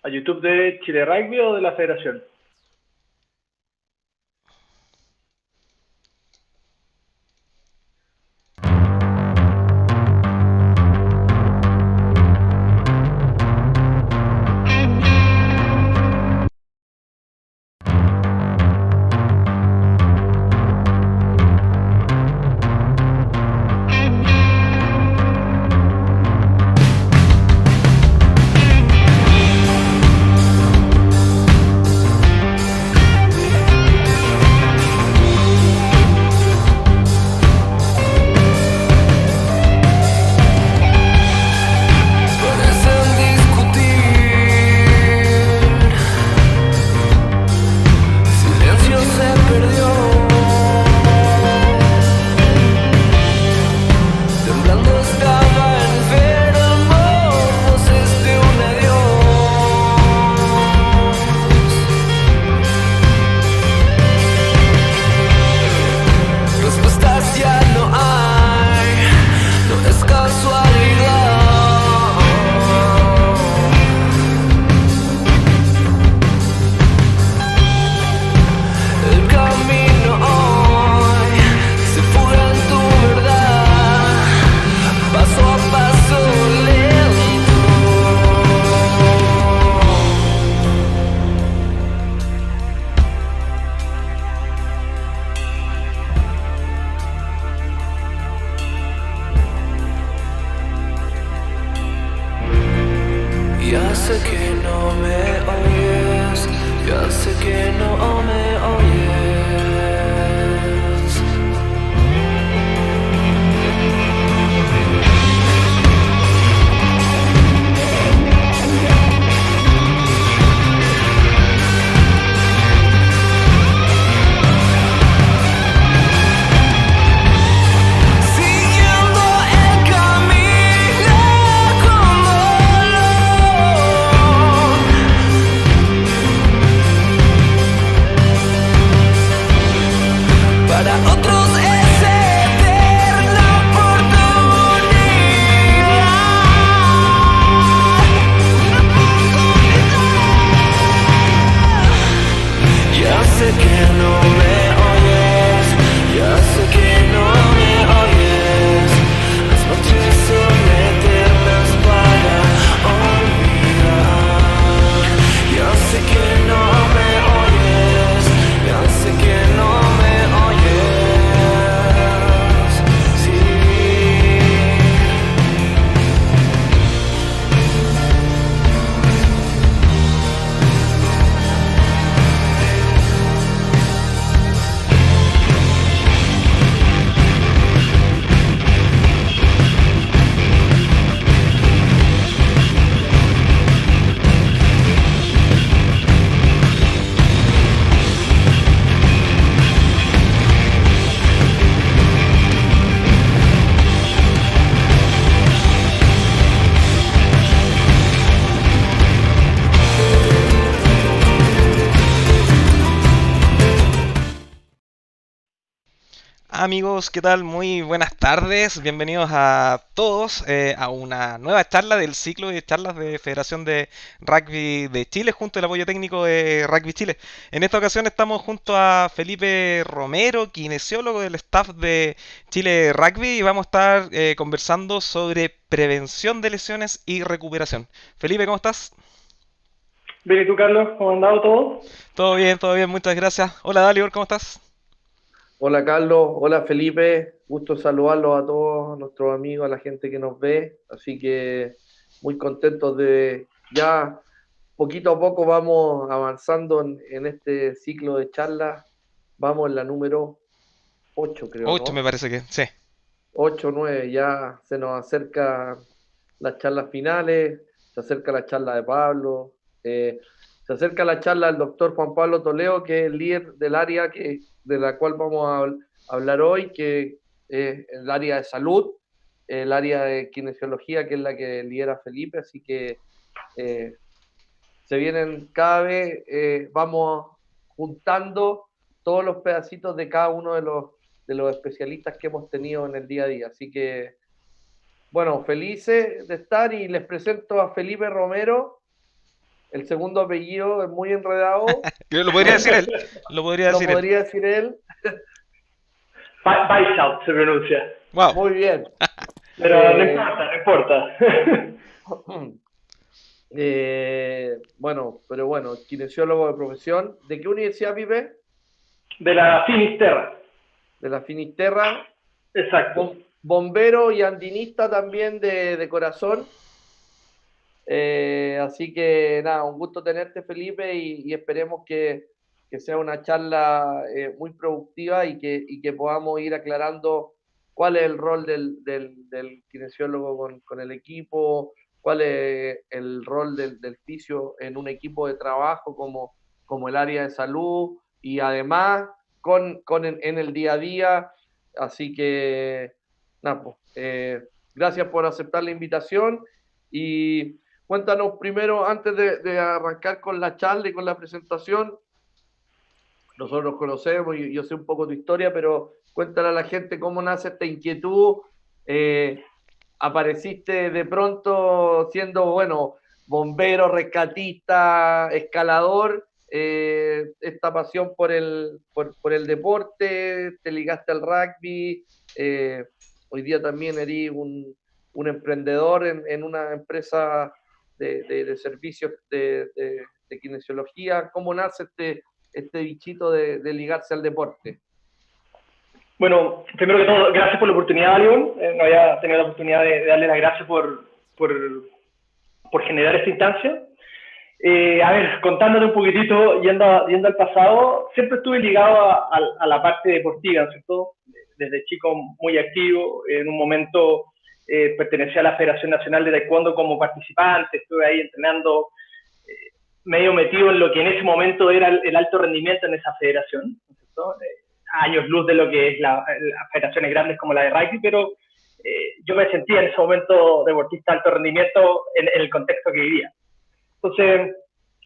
¿A YouTube de Chile Rugby o de la Federación? Parecen discutir, silencio se perdió, temblando estaba enfermo, voces de un adiós, respuestas ya no hay, no es casualidad. El camino hoy se fuga en tu verdad, paso a paso lento. Ya sé que no me oyes, ya sé que no me oyes. Siguiendo el camino como para otros es eterna oportunidad. Ya sé que no me oyes, ya sé que no me oyes. Las noches son eternas para olvidar. Ya sé que no me oyes, ya sé que no me oyes. Sí. Amigos, ¿qué tal? Muy buenas tardes. Bienvenidos a todos a una nueva charla del ciclo de charlas de Federación de Rugby de Chile junto al apoyo técnico de Rugby Chile. En esta ocasión estamos junto a Felipe Romero, kinesiólogo del staff de Chile Rugby, y vamos a estar conversando sobre prevención de lesiones y recuperación. Felipe, ¿cómo estás? Bien, ¿y tú, Carlos? ¿Cómo ha andado todo? Todo bien, muchas gracias. Hola, Dalibor, ¿cómo estás? Hola Carlos, hola Felipe, gusto saludarlos a todos nuestros amigos, a la gente que nos ve, así que muy contentos de ya poquito a poco vamos avanzando en este ciclo de charlas, vamos en la número 8 creo, 8 me ¿no? parece que sí. 8 9 ya se nos acerca las charlas finales, se acerca la charla de Pablo, se acerca la charla del doctor Juan Pablo Toledo, que es el líder del área de la cual vamos a hablar hoy, que es el área de salud, el área de kinesiología, que es la que lidera Felipe, así que eh, se vienen cada vez, vamos juntando todos los pedacitos de cada uno de los especialistas que hemos tenido en el día a día. Así que, bueno, felices de estar y les presento a Felipe Romero. El segundo apellido es muy enredado, Lo podría decir él. Lo podría lo decir él. podría decir él. Weishaupt se pronuncia. Wow. Muy bien. Pero no Eh, importa, no importa. bueno, pero bueno, kinesiólogo de profesión. ¿De qué universidad vive? De la Finisterra. De la Finisterra. Exacto. Bombero y andinista también de corazón. Así que nada, un gusto tenerte, Felipe, y esperemos que sea una charla muy productiva y que podamos ir aclarando cuál es el rol del kinesiólogo con el equipo, cuál es el rol del fisio en un equipo de trabajo como el área de salud y además en el día a día. Así que nada, pues, gracias por aceptar la invitación y cuéntanos primero, antes de arrancar con la charla y con la presentación, nosotros nos conocemos y yo sé un poco tu historia, pero cuéntale a la gente cómo nace esta inquietud. Apareciste de pronto siendo, bueno, bombero, rescatista, escalador, esta pasión por el deporte, te ligaste al rugby, hoy día también eres un emprendedor en una empresa de servicios de kinesiología. ¿Cómo nace este bichito de ligarse al deporte? Bueno, primero que todo, gracias por la oportunidad, León. No había tenido la oportunidad de darle las gracias por generar esta instancia. A ver, contándote un poquitito, yendo al pasado, siempre estuve ligado a la parte deportiva, ¿no es cierto? Desde chico muy activo, en un momento pertenecía a la Federación Nacional de Taekwondo como participante, estuve ahí entrenando, medio metido en lo que en ese momento era el alto rendimiento en esa federación, ¿no es cierto? Años luz de lo que es las federaciones grandes como la de rugby, pero yo me sentía en ese momento deportista de alto rendimiento en el contexto que vivía. Entonces,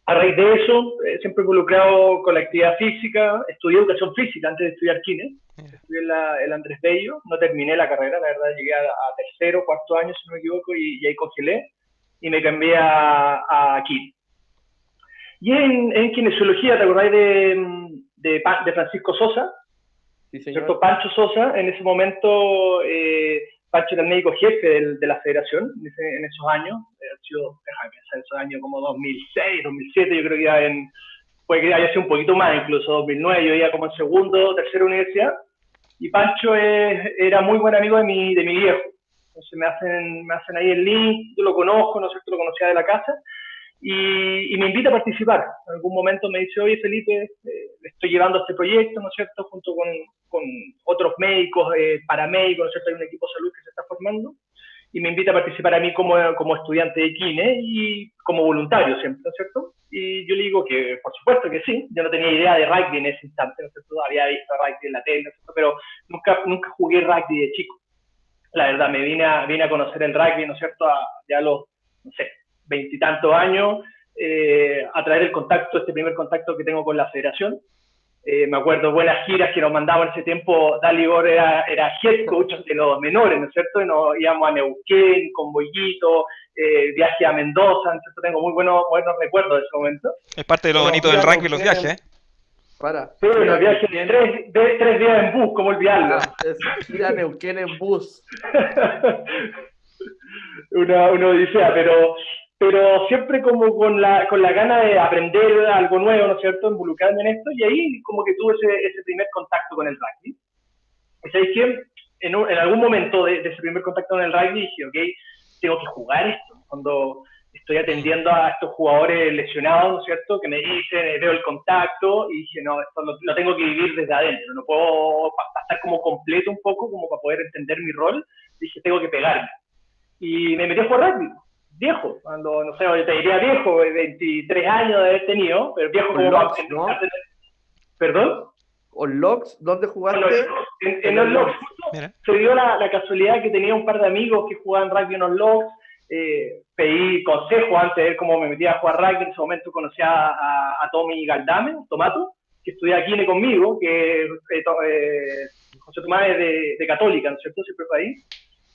a raíz de eso, siempre involucrado con la actividad física, estudié educación física antes de estudiar kines, estudié el Andrés Bello, no terminé la carrera, la verdad llegué a tercero, cuarto año, si no me equivoco, y ahí congelé, y me cambié a kines. Y en kinesiología, ¿te acordáis de Francisco Sosa? Sí, señor. ¿Cierto? Pancho Sosa, en ese momento, Pancho era el médico jefe de la federación en esos años, en esos años como 2006, 2007, yo creo que ya puede que haya sido un poquito más, incluso 2009, yo iba como en segundo, tercera universidad, y Pancho era muy buen amigo de mi viejo. Entonces me hacen ahí el link, yo lo conozco, ¿no es cierto? Lo conocía de la casa, y me invita a participar. En algún momento me dice, oye Felipe, estoy llevando este proyecto, ¿no es cierto?, junto con otros médicos, paramédicos, ¿no es cierto?, hay un equipo de salud que se está formando, y me invita a participar a mí como estudiante de kine y como voluntario siempre, ¿no es cierto? Y yo le digo que por supuesto que sí, yo no tenía idea de rugby en ese instante, ¿no es cierto?, había visto rugby en la tele, ¿no es cierto?, pero nunca jugué rugby de chico. La verdad, me vine a conocer el rugby, ¿no es cierto?, ya a los, no sé, 20 y tantos años, a través del contacto, este primer contacto que tengo con la federación. Me acuerdo buenas giras que nos mandaban en ese tiempo. Dalibor era head coach de los menores, ¿no es cierto? Y nos íbamos a Neuquén, con Bollito, viaje a Mendoza, ¿no es cierto? Tengo muy buenos recuerdos de ese momento. Es parte de lo bonito del rugby, los viajes, ¿eh? Sí, los viajes de 3 días en bus, ¿cómo olvidarlo? Ir a Neuquén en bus. una odisea, pero siempre como con la gana de aprender algo nuevo, ¿no es cierto?, involucrarme en esto, y ahí como que tuve ese primer contacto con el rugby. Y sabéis que en algún momento de ese primer contacto con el rugby dije, ok, tengo que jugar esto. Cuando estoy atendiendo a estos jugadores lesionados, ¿no es cierto?, que me dicen, veo el contacto, y dije, no, esto lo tengo que vivir desde adentro, no puedo estar como completo un poco, como para poder entender mi rol, dije, tengo que pegarme. Y me metí a jugar rugby, viejo, cuando, no sé, te diría viejo, 23 años de haber tenido, pero viejo como Locks, ¿no? ¿Perdón? ¿O Locks? ¿Dónde jugaste? En los Locks. Se dio la casualidad que tenía un par de amigos que jugaban rugby en los Locks, pedí consejo antes de ver cómo me metía a jugar rugby. En ese momento conocí a Tommy Galdame, Tomato, que estudia aquí conmigo, que José Tomás es de Católica, ¿no es cierto? Siempre fue ahí.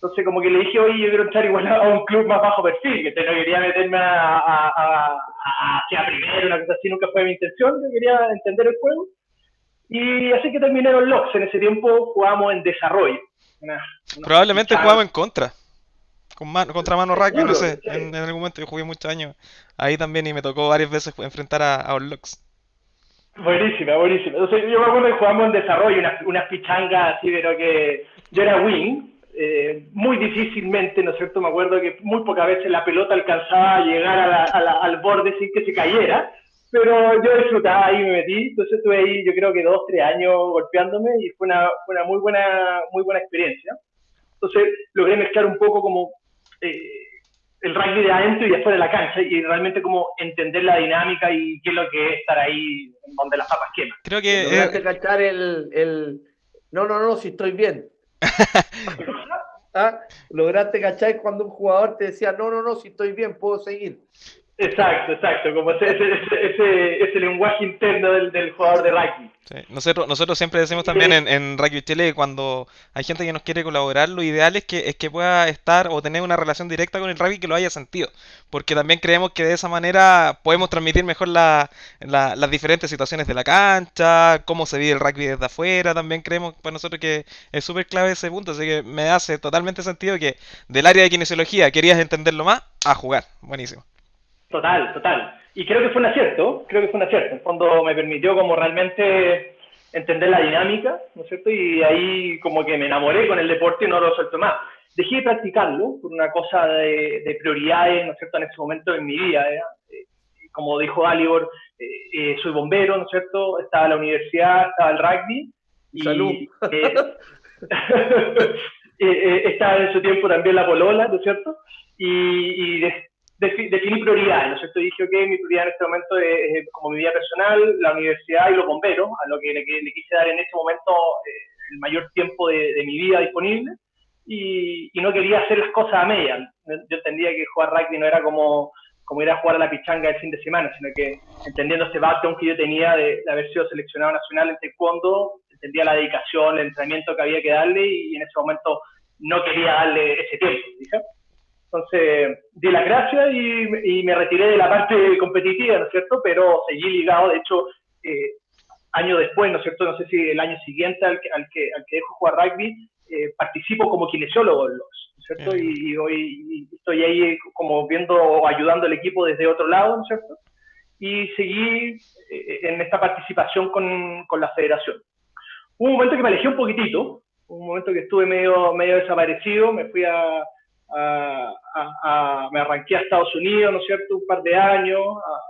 Entonces como que le dije, oye, yo quiero entrar igual a un club más bajo perfil, que no quería meterme a primero, una cosa así, nunca fue mi intención, yo quería entender el juego. Y así que terminé en Locks. En ese tiempo jugábamos en desarrollo. Probablemente jugamos en contra. Contra Mano Rugby, no Seguro, sé. sí. En algún momento yo jugué muchos años ahí también y me tocó varias veces enfrentar a Orlox. Buenísima, buenísima. Entonces, yo me acuerdo que jugamos en desarrollo, unas pichangas así, pero que yo era wing, muy difícilmente, ¿no es cierto? Me acuerdo que muy pocas veces la pelota alcanzaba a llegar al borde sin que se cayera, pero yo disfrutaba ahí, me metí, entonces estuve ahí yo creo que 2, 3 años golpeándome y fue una muy buena experiencia. Entonces logré mezclar un poco como eh, el rugby de adentro y de afuera de la cancha y realmente como entender la dinámica y qué es lo que es estar ahí donde las papas queman. Creo que ¿Lograste cachar el... No, no, no, si estoy bien. ¿Ah? ¿Lograste cachar cuando un jugador te decía, no, no, no, si estoy bien, puedo seguir? Exacto, como ese lenguaje interno del jugador de rugby. sí, nosotros siempre decimos también en Rugby Chile que cuando hay gente que nos quiere colaborar, lo ideal es que pueda estar o tener una relación directa con el rugby que lo haya sentido. Porque también creemos que de esa manera podemos transmitir mejor las diferentes situaciones de la cancha, cómo se vive el rugby desde afuera. También creemos para nosotros que es súper clave ese punto. Así que me hace totalmente sentido que del área de kinesiología querías entenderlo más a jugar. Buenísimo. Total. Y creo que fue un acierto. En el fondo me permitió como realmente entender la dinámica, ¿no es cierto? Y ahí como que me enamoré con el deporte y no lo suelto más. Dejé de practicarlo por una cosa de prioridades, ¿no es cierto?, en ese momento en mi vida. Como dijo Alibor, soy bombero, ¿no es cierto? Estaba la universidad, estaba el rugby. Salud. Estaba en su tiempo también la polola, ¿no es cierto? Y definí prioridades, ¿no es cierto? Y dije, ok, mi prioridad en este momento es como mi vida personal, la universidad y los bomberos, a lo que le quise dar en ese momento el mayor tiempo de mi vida disponible, y no quería hacer las cosas a medias. Yo entendía que jugar rugby no era como ir a jugar a la pichanga el fin de semana, sino que entendiendo este background que yo tenía de haber sido seleccionado nacional en taekwondo, entendía la dedicación, el entrenamiento que había que darle, y en ese momento no quería darle ese tiempo, ¿sí? Entonces, di las gracias y me retiré de la parte competitiva, ¿no es cierto? Pero seguí ligado, de hecho, año después, ¿no es cierto? No sé si el año siguiente al que dejo jugar rugby, participo como kinesiólogo en los, ¿no es cierto? Y hoy estoy ahí como viendo o ayudando al equipo desde otro lado, ¿no es cierto? Y seguí en esta participación con la federación. Hubo un momento que me alejé un poquitito, un momento que estuve medio desaparecido, me fui me arranqué a Estados Unidos, ¿no es cierto?, un par de años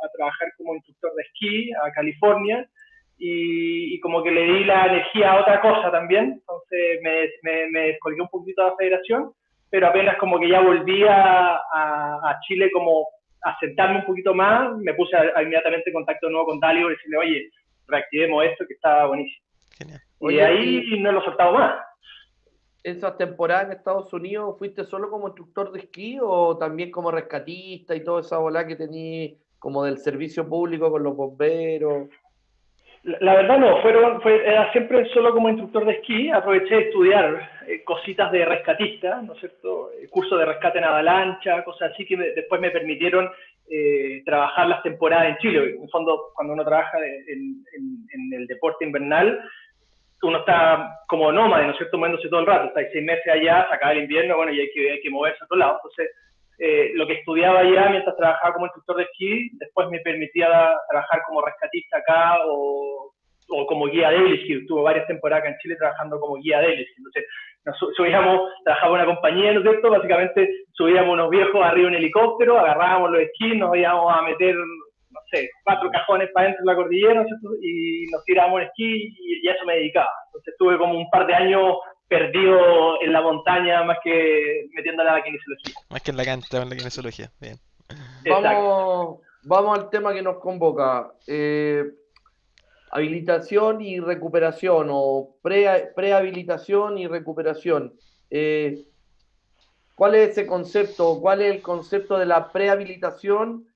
a trabajar como instructor de esquí a California, y como que le di la energía a otra cosa también, entonces me descolgué un poquito de la federación, pero apenas como que ya volví a Chile como a sentarme un poquito más, me puse inmediatamente en contacto de nuevo con Dalibor y decirle, oye, reactivemos esto que estaba buenísimo. Genial. Y Oye, ahí no lo he soltado más. ¿Esa temporada en Estados Unidos fuiste solo como instructor de esquí o también como rescatista y toda esa bola que tenías como del servicio público con los bomberos? La verdad no, era siempre solo como instructor de esquí, aproveché de estudiar cositas de rescatista, ¿no es cierto? Cursos de rescate en avalancha, cosas así que después me permitieron trabajar las temporadas en Chile. En el fondo, cuando uno trabaja en el deporte invernal, uno está como nómade, ¿no es cierto?, moviéndose todo el rato, está 6 meses allá, se acaba el invierno, bueno, y hay que moverse a otro lado. Entonces, lo que estudiaba allá mientras trabajaba como instructor de esquí, después me permitía trabajar como rescatista acá o como guía de heli. Tuve varias temporadas acá en Chile trabajando como guía de heli. Entonces, trabajaba en una compañía, ¿no es cierto? Básicamente subíamos unos viejos arriba en un helicóptero, agarrábamos los esquís, nos íbamos a meter, no sé, 4 cajones para dentro de la cordillera, ¿no es cierto?, y nos tirábamos en esquí y a eso me dedicaba. Entonces estuve como un par de años perdido en la montaña más que metiéndole a la kinesiología. Más que en la cancha, en la kinesiología. Bien. Vamos al tema que nos convoca. Habilitación y recuperación o prehabilitación y recuperación. ¿Cuál es ese concepto? ¿Cuál es el concepto de la prehabilitación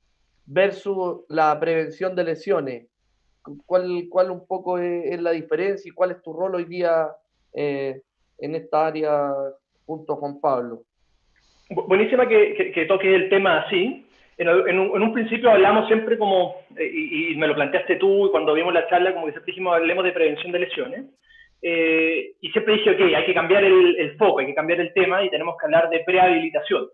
versus la prevención de lesiones? ¿Cuál un poco es la diferencia y cuál es tu rol hoy día en esta área junto a Juan Pablo. Buenísima que toques el tema así. En un principio hablamos siempre como, y me lo planteaste tú, y cuando vimos la charla, como que siempre dijimos, hablemos de prevención de lesiones. Y siempre dije, ok, hay que cambiar el foco, hay que cambiar el tema y tenemos que hablar de prehabilitación.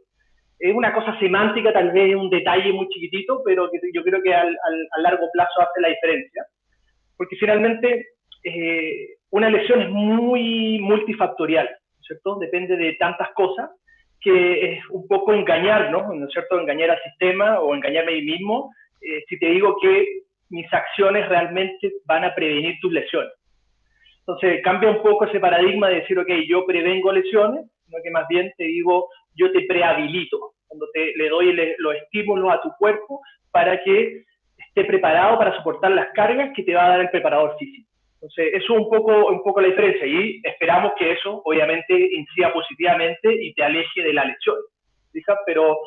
Es una cosa semántica, tal vez un detalle muy chiquitito, pero que yo creo que a largo plazo hace la diferencia. Porque finalmente una lesión es muy multifactorial, ¿no es cierto? Depende de tantas cosas que es un poco engañarnos, ¿no es cierto? Engañar al sistema o engañarme a mí mismo si te digo que mis acciones realmente van a prevenir tus lesiones. Entonces cambia un poco ese paradigma de decir, ok, yo prevengo lesiones, sino que más bien te digo, yo te prehabilito, cuando le doy los estímulos a tu cuerpo para que esté preparado para soportar las cargas que te va a dar el preparador físico. Entonces, eso es un poco la diferencia y esperamos que eso, obviamente, incida positivamente y te aleje de la lesión. ¿Fijas? Pero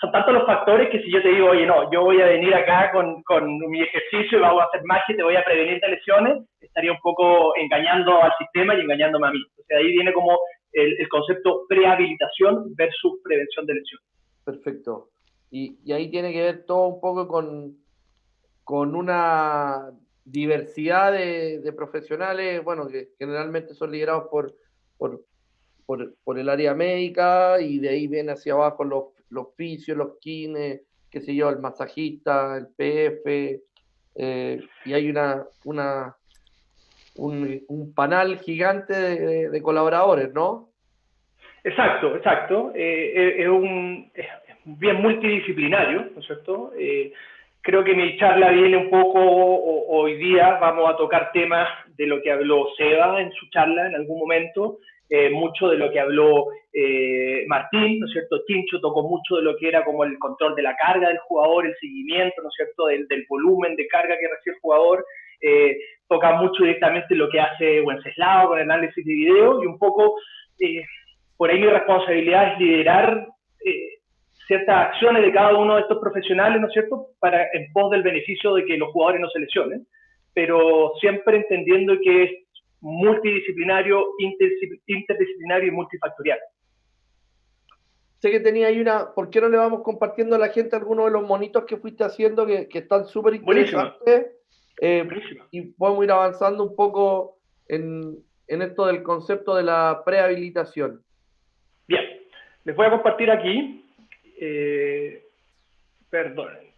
son tantos los factores que si yo te digo, oye, no, yo voy a venir acá con mi ejercicio y vamos a hacer magia y te voy a prevenir de lesiones, estaría un poco engañando al sistema y engañándome a mí. Entonces, ahí viene como el concepto prehabilitación versus prevención de lesiones. Perfecto. Y ahí tiene que ver todo un poco con una diversidad de profesionales, bueno, que generalmente son liderados por el área médica y de ahí viene hacia abajo los fisios, los kines, qué sé yo, el masajista, el PF, y hay un panel gigante de colaboradores, ¿no? Exacto, exacto. Es bien multidisciplinario, ¿no es cierto? Creo que mi charla viene un poco, hoy día vamos a tocar temas de lo que habló Seba en su charla en algún momento, mucho de lo que habló Martín, ¿no es cierto? Tincho tocó mucho de lo que era como el control de la carga del jugador, el seguimiento, ¿no es cierto? Del volumen de carga que recibe el jugador. Toca mucho directamente lo que hace Wenceslao con el análisis de video y un poco por ahí mi responsabilidad es liderar ciertas acciones de cada uno de estos profesionales, ¿no es cierto?, en pos del beneficio de que los jugadores no se lesionen, pero siempre entendiendo que es multidisciplinario, interdisciplinario y multifactorial. Sé que tenía ahí ¿por qué no le vamos compartiendo a la gente algunos de los monitos que fuiste haciendo que están súper interesantes? Y podemos ir avanzando un poco en esto del concepto de la prehabilitación. Bien, les voy a compartir aquí. Perdonen.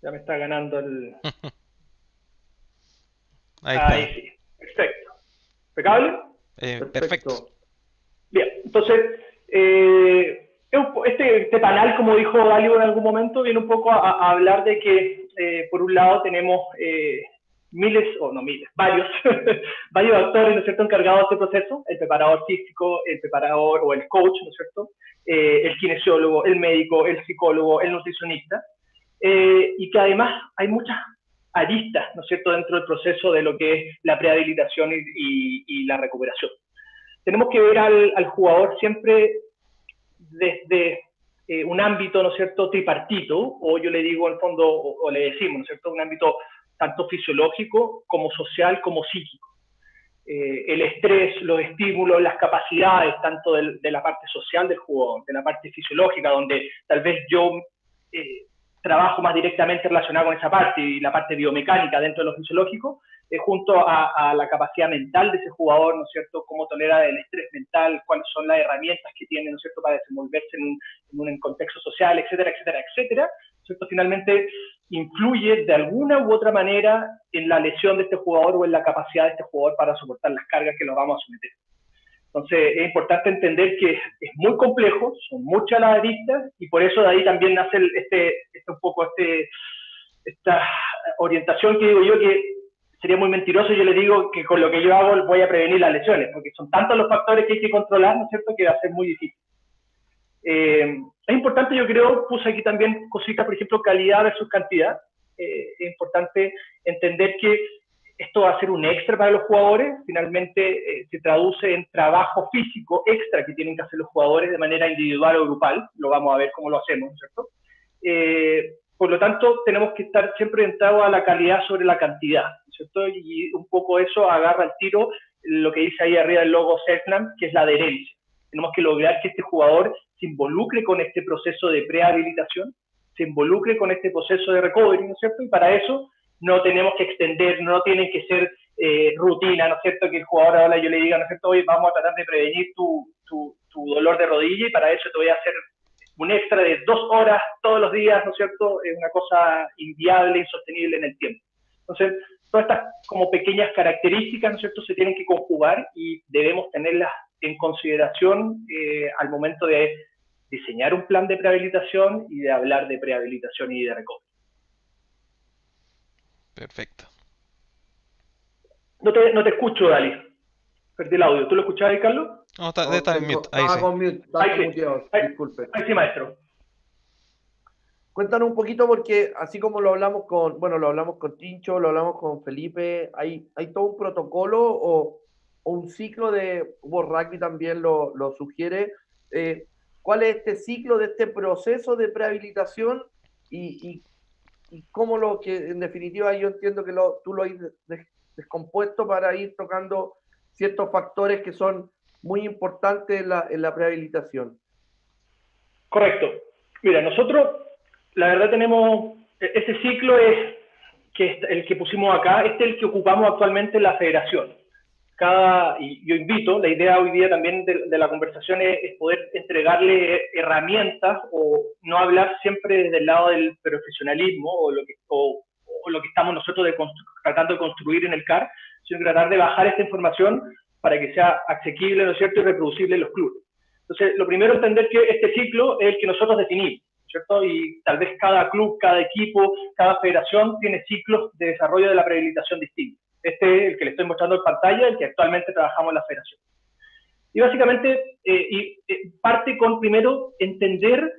Ya me está ganando el... Ahí sí. Perfecto. ¿Impecable? Perfecto. Bien, entonces, este panel, como dijo Dalio en algún momento, viene un poco a hablar de que, por un lado, tenemos varios, varios actores, ¿no es cierto?, encargados de este proceso, el preparador físico, el preparador o el coach, ¿no es cierto?, el kinesiólogo, el médico, el psicólogo, el nutricionista, y que además hay muchas aristas, ¿no es cierto?, dentro del proceso de lo que es la prehabilitación y la recuperación. Tenemos que ver al jugador siempre desde un ámbito, ¿no es cierto?, tripartito, o yo le digo en el fondo, o le decimos, ¿no es cierto?, un ámbito tanto fisiológico como social como psíquico. El estrés, los estímulos, las capacidades, tanto de la parte social del jugador, de la parte fisiológica, donde tal vez yo trabajo más directamente relacionado con esa parte y la parte biomecánica dentro de lo fisiológico, junto a la capacidad mental de ese jugador, ¿no es cierto?, cómo tolera el estrés mental, cuáles son las herramientas que tiene, ¿no es cierto?, para desenvolverse en un contexto social, etcétera, etcétera, etcétera, ¿no es cierto?, finalmente influye de alguna u otra manera en la lesión de este jugador o en la capacidad de este jugador para soportar las cargas que nos vamos a someter. Entonces es importante entender que es muy complejo, son muchas las aristas y por eso de ahí también nace esta orientación que digo yo que sería muy mentiroso, yo le digo que con lo que yo hago voy a prevenir las lesiones, porque son tantos los factores que hay que controlar, ¿no es cierto?, que va a ser muy difícil. Es importante, yo creo, puse aquí también cositas, por ejemplo, calidad versus cantidad. Es importante entender que esto va a ser un extra para los jugadores, finalmente se traduce en trabajo físico extra que tienen que hacer los jugadores de manera individual o grupal, lo vamos a ver cómo lo hacemos, ¿cierto? Por lo tanto, tenemos que estar siempre orientados a la calidad sobre la cantidad, ¿cierto? Y un poco eso agarra el tiro lo que dice ahí arriba el logo Selknam, que es la adherencia. Tenemos que lograr que este jugador se involucre con este proceso de prehabilitación, se involucre con este proceso de recovery, ¿no es cierto? Y para eso no tenemos que extender, no tienen que ser rutina, ¿no es cierto? Que el jugador ahora yo le diga, ¿no es cierto? Hoy vamos a tratar de prevenir tu dolor de rodilla y para eso te voy a hacer un extra de 2 horas todos los días, ¿no es cierto? Es una cosa inviable, insostenible en el tiempo. Entonces, todas estas como pequeñas características, ¿no es cierto?, se tienen que conjugar y debemos tenerlas en consideración al momento de diseñar un plan de prehabilitación y de hablar de prehabilitación y de recovery. Perfecto. No te escucho, Dali. Perdí el audio. ¿Tú lo escuchabas ahí, Carlos? No, está en mute. Ahí Estaba sí. con mute, estaba Ahí sí. muteado, disculpe. Ahí sí, maestro. Cuéntanos un poquito porque así como lo hablamos con Tincho, lo hablamos con Felipe, hay todo un protocolo o un ciclo de World Rugby también lo sugiere. ¿Cuál es este ciclo de este proceso de prehabilitación y cómo lo que en definitiva yo entiendo que tú lo has descompuesto para ir tocando ciertos factores que son muy importantes en la prehabilitación? Correcto. Mira, nosotros, la verdad tenemos, ese ciclo es el que pusimos acá, este es el que ocupamos actualmente en la federación. Y yo invito, la idea hoy día también de la conversación es poder entregarle herramientas o no hablar siempre desde el lado del profesionalismo o lo que estamos nosotros tratando de construir en el CAR, sino tratar de bajar esta información para que sea asequible, ¿no es cierto?, y reproducible en los clubes. Entonces, lo primero es entender que este ciclo es el que nosotros definimos, ¿cierto? Y tal vez cada club, cada equipo, cada federación tiene ciclos de desarrollo de la prehabilitación distintos. Este es el que le estoy mostrando en pantalla, el que actualmente trabajamos en la federación. Y básicamente parte con primero entender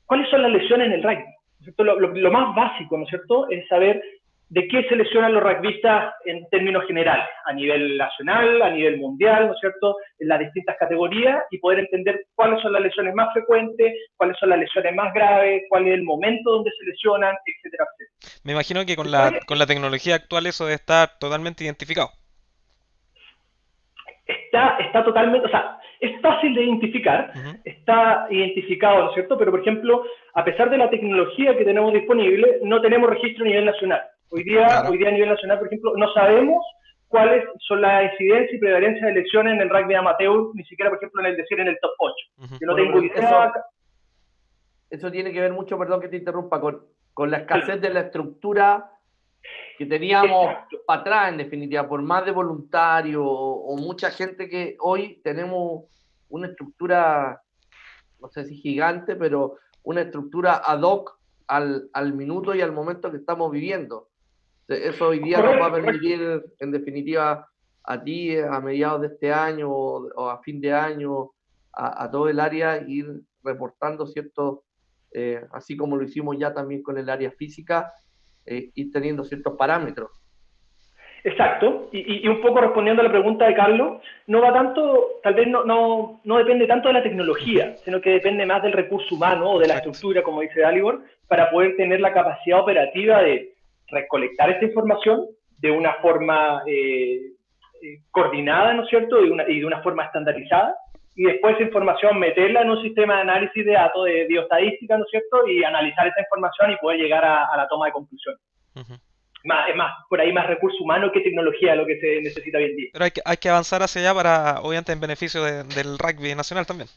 cuáles son las lesiones en el rugby, ¿no es cierto? Lo más básico, ¿no es cierto?, es saber de qué se lesionan los rugbyistas en términos generales, a nivel nacional, a nivel mundial, ¿no es cierto?, en las distintas categorías y poder entender cuáles son las lesiones más frecuentes, cuáles son las lesiones más graves, cuál es el momento donde se lesionan, etcétera, etcétera. Me imagino que con la tecnología actual eso debe estar totalmente identificado. Está totalmente, o sea, es fácil de identificar, está identificado, ¿no es cierto? Pero, por ejemplo, a pesar de la tecnología que tenemos disponible, no tenemos registro a nivel nacional. Hoy día a nivel nacional, por ejemplo, no sabemos cuáles son las incidencias y prevalencia de lesiones en el rugby amateur, ni siquiera, por ejemplo, en el top 8. Yo no tengo idea. Eso tiene que ver mucho, perdón que te interrumpa, con la escasez de la estructura que teníamos para atrás, en definitiva, por más de voluntarios o mucha gente que hoy tenemos una estructura, no sé si gigante, pero una estructura ad hoc al minuto y al momento que estamos viviendo. Eso hoy día nos va a permitir, en definitiva, a ti, a mediados de este año o a fin de año, a todo el área, ir reportando ciertos, así como lo hicimos ya también con el área física, ir teniendo ciertos parámetros. Exacto, y un poco respondiendo a la pregunta de Carlos, no va tanto, tal vez no depende tanto de la tecnología, sino que depende más del recurso humano o de la estructura, como dice Dalibor, para poder tener la capacidad operativa de recolectar esta información de una forma coordinada, ¿no es cierto?, y de una forma estandarizada, y después esa información meterla en un sistema de análisis de datos de bioestadística, ¿no es cierto?, y analizar esta información y poder llegar a la toma de conclusiones. Es más, por ahí más recurso humano que tecnología lo que se necesita hoy en día. Pero hay que avanzar hacia allá para, obviamente, en beneficio del rugby nacional también.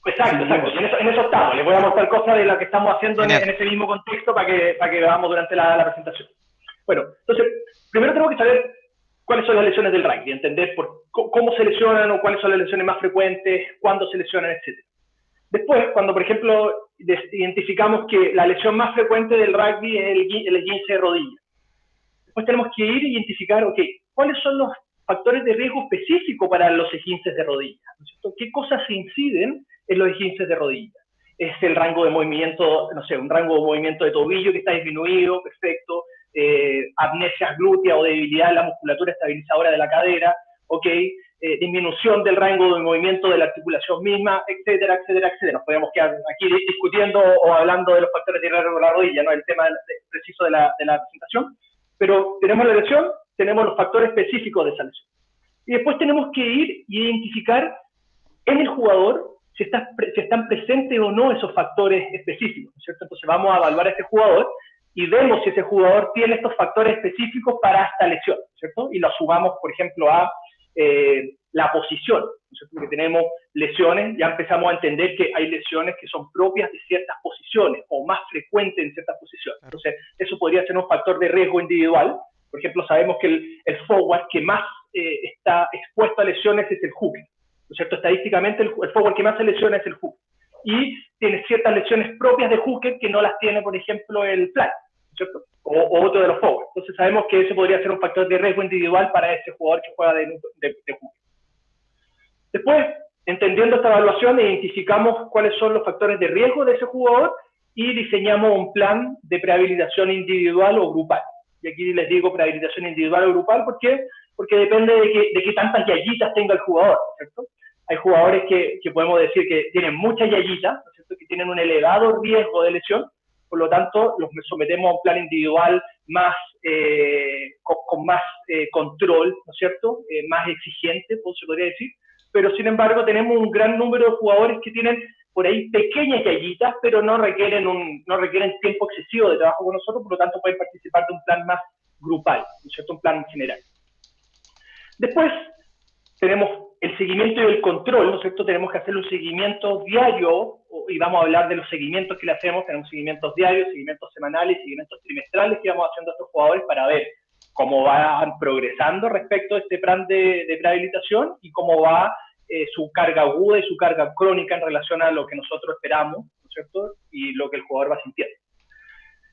Exacto. En eso estamos. Les voy a mostrar cosas de lo que estamos haciendo en ese mismo contexto para que veamos durante la presentación. Bueno, entonces, primero tenemos que saber cuáles son las lesiones del rugby, entender cómo se lesionan o cuáles son las lesiones más frecuentes, cuándo se lesionan, etc. Después, cuando, por ejemplo, identificamos que la lesión más frecuente del rugby es el esguince de rodilla, después tenemos que ir a identificar, ¿cuáles son los factores de riesgo específicos para los esguinces de rodilla? ¿No es cierto? ¿Qué cosas se inciden en los esguinces de rodilla? Es el rango de movimiento, no sé, un rango de movimiento de tobillo que está disminuido, perfecto, amnesia glútea o debilidad en la musculatura estabilizadora de la cadera, disminución del rango de movimiento de la articulación misma, etcétera, etcétera, etcétera. Nos podemos quedar aquí discutiendo o hablando de los factores de riesgo de la rodilla, no es el tema preciso de la presentación, pero tenemos la lesión, tenemos los factores específicos de esa lesión. Y después tenemos que ir y identificar en el jugador si están presentes o no esos factores específicos, ¿cierto? Entonces vamos a evaluar a este jugador y vemos si ese jugador tiene estos factores específicos para esta lesión, ¿cierto? Y lo sumamos, por ejemplo, a la posición, ¿cierto? Porque tenemos lesiones, ya empezamos a entender que hay lesiones que son propias de ciertas posiciones o más frecuentes en ciertas posiciones. Entonces, eso podría ser un factor de riesgo individual. Por ejemplo, sabemos que el forward que más está expuesto a lesiones es el hooker, ¿no es cierto? Estadísticamente, el forward que más se lesiona es el hooker. Y tiene ciertas lesiones propias de hooker que no las tiene, por ejemplo, el flat, ¿cierto? O otro de los forwards. Entonces sabemos que ese podría ser un factor de riesgo individual para ese jugador que juega de hooker. Después, entendiendo esta evaluación, identificamos cuáles son los factores de riesgo de ese jugador y diseñamos un plan de prehabilitación individual o grupal. Y aquí les digo prehabilitación individual o grupal, ¿por qué? Porque depende de qué tantas yayitas tenga el jugador, ¿cierto? Hay jugadores que podemos decir que tienen muchas yayitas, ¿no es cierto? Que tienen un elevado riesgo de lesión, por lo tanto los sometemos a un plan individual más, con más control, ¿no es cierto? Más exigente, se podría decir, pero sin embargo tenemos un gran número de jugadores que tienen por ahí pequeñas yayitas, pero no requieren tiempo excesivo de trabajo con nosotros, por lo tanto pueden participar de un plan más grupal, ¿no es cierto? Un plan general. Después tenemos el seguimiento y el control, ¿no es cierto? Tenemos que hacer un seguimiento diario, y vamos a hablar de los seguimientos que le hacemos. Tenemos seguimientos diarios, seguimientos semanales, seguimientos trimestrales que vamos haciendo a estos jugadores para ver cómo van progresando respecto a este plan de rehabilitación y cómo va su carga aguda y su carga crónica en relación a lo que nosotros esperamos, ¿no es cierto? Y lo que el jugador va sintiendo.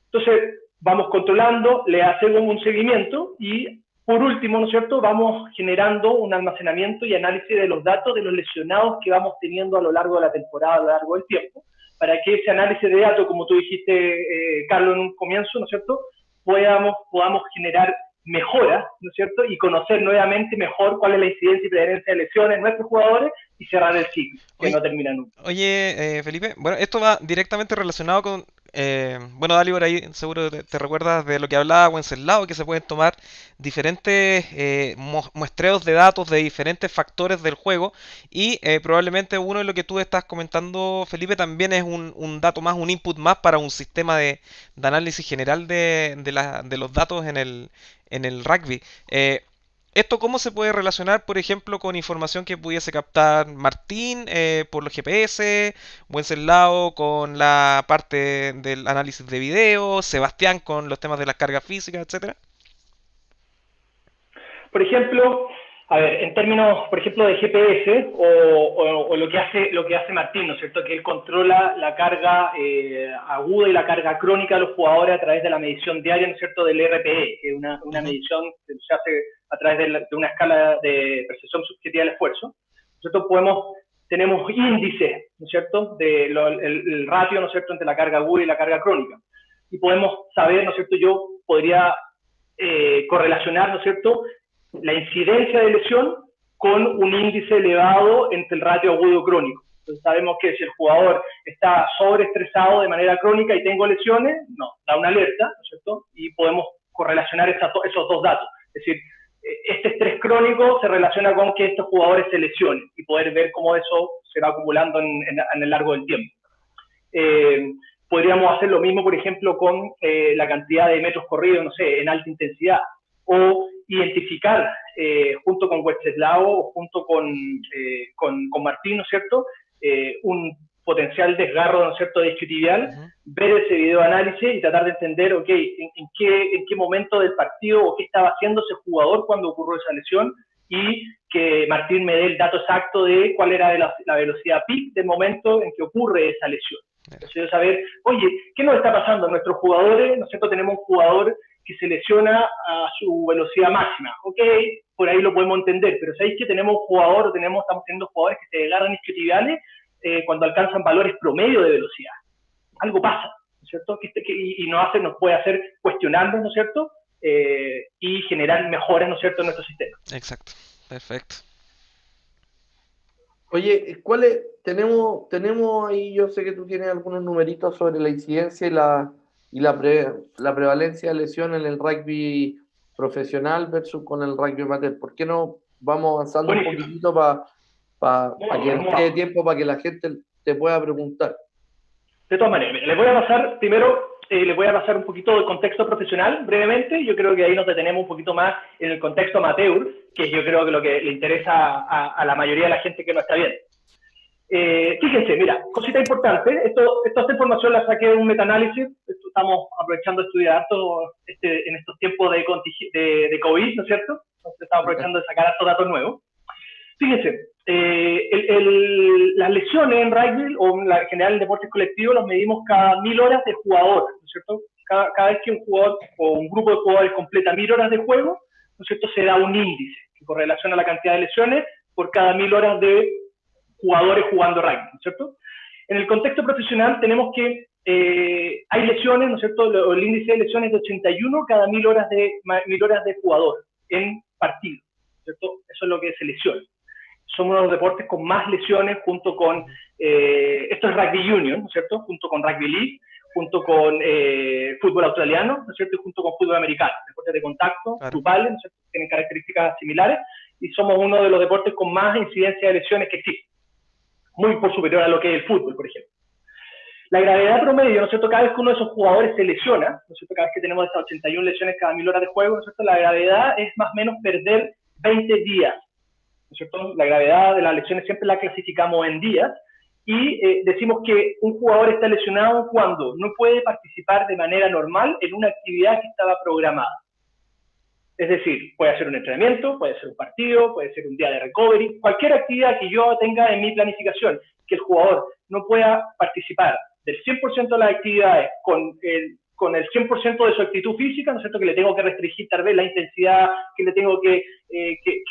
Entonces, vamos controlando, le hacemos un seguimiento y, por último, ¿no es cierto?, vamos generando un almacenamiento y análisis de los datos de los lesionados que vamos teniendo a lo largo de la temporada, a lo largo del tiempo, para que ese análisis de datos, como tú dijiste, Carlos, en un comienzo, ¿no es cierto?, podamos generar mejoras, ¿no es cierto?, y conocer nuevamente mejor cuál es la incidencia y prevalencia de lesiones en nuestros jugadores y cerrar el ciclo, que no termina nunca. Oye, Felipe, bueno, esto va directamente relacionado con, bueno, Dali, por ahí seguro te recuerdas de lo que hablaba Wenceslao, que se pueden tomar diferentes muestreos de datos de diferentes factores del juego y probablemente uno de lo que tú estás comentando, Felipe, también es un dato más, un input más para un sistema de análisis general de los datos en el rugby. ¿Esto cómo se puede relacionar, por ejemplo, con información que pudiese captar Martín por los GPS, Wenceslao con la parte del análisis de video, Sebastián con los temas de las cargas físicas, etcétera? Por ejemplo, a ver, en términos, por ejemplo, de GPS o lo que hace Martín, ¿no es cierto? Que él controla la carga aguda y la carga crónica de los jugadores a través de la medición diaria, ¿no es cierto?, del RPE, que es una medición que se hace a través de una escala de percepción subjetiva del esfuerzo. ¿No es cierto? Tenemos índices, ¿no es cierto?, el ratio, ¿no es cierto?, entre la carga aguda y la carga crónica. Y podemos saber, ¿no es cierto?, yo podría correlacionar, ¿no es cierto?, la incidencia de lesión con un índice elevado entre el ratio agudo crónico. Entonces sabemos que si el jugador está sobreestresado de manera crónica y tengo lesiones, da una alerta, ¿no es cierto? Y podemos correlacionar esos dos datos. Es decir, este estrés crónico se relaciona con que estos jugadores se lesionen y poder ver cómo eso se va acumulando en el largo del tiempo. Podríamos hacer lo mismo, por ejemplo, con la cantidad de metros corridos, no sé, en alta intensidad, o identificar junto con Wenceslao o junto con Martín, ¿no es cierto?, un potencial desgarro, ¿no es cierto?, de isquiotibial, ver ese video análisis y tratar de entender, ok, en qué momento del partido o qué estaba haciendo ese jugador cuando ocurrió esa lesión, y que Martín me dé el dato exacto de cuál era la velocidad peak del momento en que ocurre esa lesión. Entonces, saber, oye, ¿qué nos está pasando? Nuestros jugadores, ¿no es cierto?, tenemos un jugador que se lesiona a su velocidad máxima. Ok, por ahí lo podemos entender, pero ¿sabéis que tenemos un jugador, estamos teniendo jugadores que se desgarran isquiotibiales cuando alcanzan valores promedio de velocidad? Algo pasa, ¿no es cierto? Y nos puede hacer cuestionarnos, ¿no es cierto? Y generar mejoras, ¿no es cierto?, en nuestro sistema. Exacto, perfecto. Oye, tenemos ahí, yo sé que tú tienes algunos numeritos sobre la incidencia y la prevalencia de lesión en el rugby profesional versus con el rugby amateur. ¿Por qué no vamos avanzando un Buenísimo. poquitito para que nos quede tiempo para que la gente te pueda preguntar. De todas maneras, mira, les voy a pasar primero, les voy a pasar un poquito del contexto profesional brevemente. Yo creo que ahí nos detenemos un poquito más en el contexto amateur, que yo creo que lo que le interesa a la mayoría de la gente que no está bien. Fíjense, mira, cosita importante, esta información la saqué de un metaanálisis, estamos aprovechando de estudiar harto en estos tiempos de COVID, ¿no es cierto? Entonces estamos aprovechando de sacar hartos datos nuevos. Fíjense, las lesiones en rugby o en general en deportes colectivos los medimos cada 1000 horas de jugador, ¿no es cierto? Cada vez que un jugador o un grupo de jugadores completa 1000 horas de juego, ¿no es cierto? Se da un índice que correlaciona la cantidad de lesiones por cada 1000 horas de jugadores jugando rugby, ¿no es cierto? En el contexto profesional tenemos que hay lesiones, ¿no es cierto? El índice de lesiones es de 81 cada 1000 horas de jugador en partido, ¿no es cierto? Eso es lo que se lesiona. Somos uno de los deportes con más lesiones junto con, esto es Rugby Union, ¿no es cierto? Junto con Rugby League, junto con fútbol australiano, ¿no es cierto? Y junto con fútbol americano, deportes de contacto, grupales, ¿no es cierto? Tienen características similares y somos uno de los deportes con más incidencia de lesiones que existe, muy por superior a lo que es el fútbol, por ejemplo. La gravedad promedio, ¿no es cierto? Cada vez que uno de esos jugadores se lesiona, ¿no es cierto? Cada vez que tenemos estas 81 lesiones cada 1000 horas de juego, ¿no es cierto? La gravedad es más o menos perder 20 días, ¿no es cierto? La gravedad de las lesiones siempre la clasificamos en días y decimos que un jugador está lesionado cuando no puede participar de manera normal en una actividad que estaba programada. Es decir, puede ser un entrenamiento, puede ser un partido, puede ser un día de recovery, cualquier actividad que yo tenga en mi planificación, que el jugador no pueda participar del 100% de las actividades con el 100% de su actitud física, ¿no es cierto? Que le tengo que restringir tal vez la intensidad, que le tengo que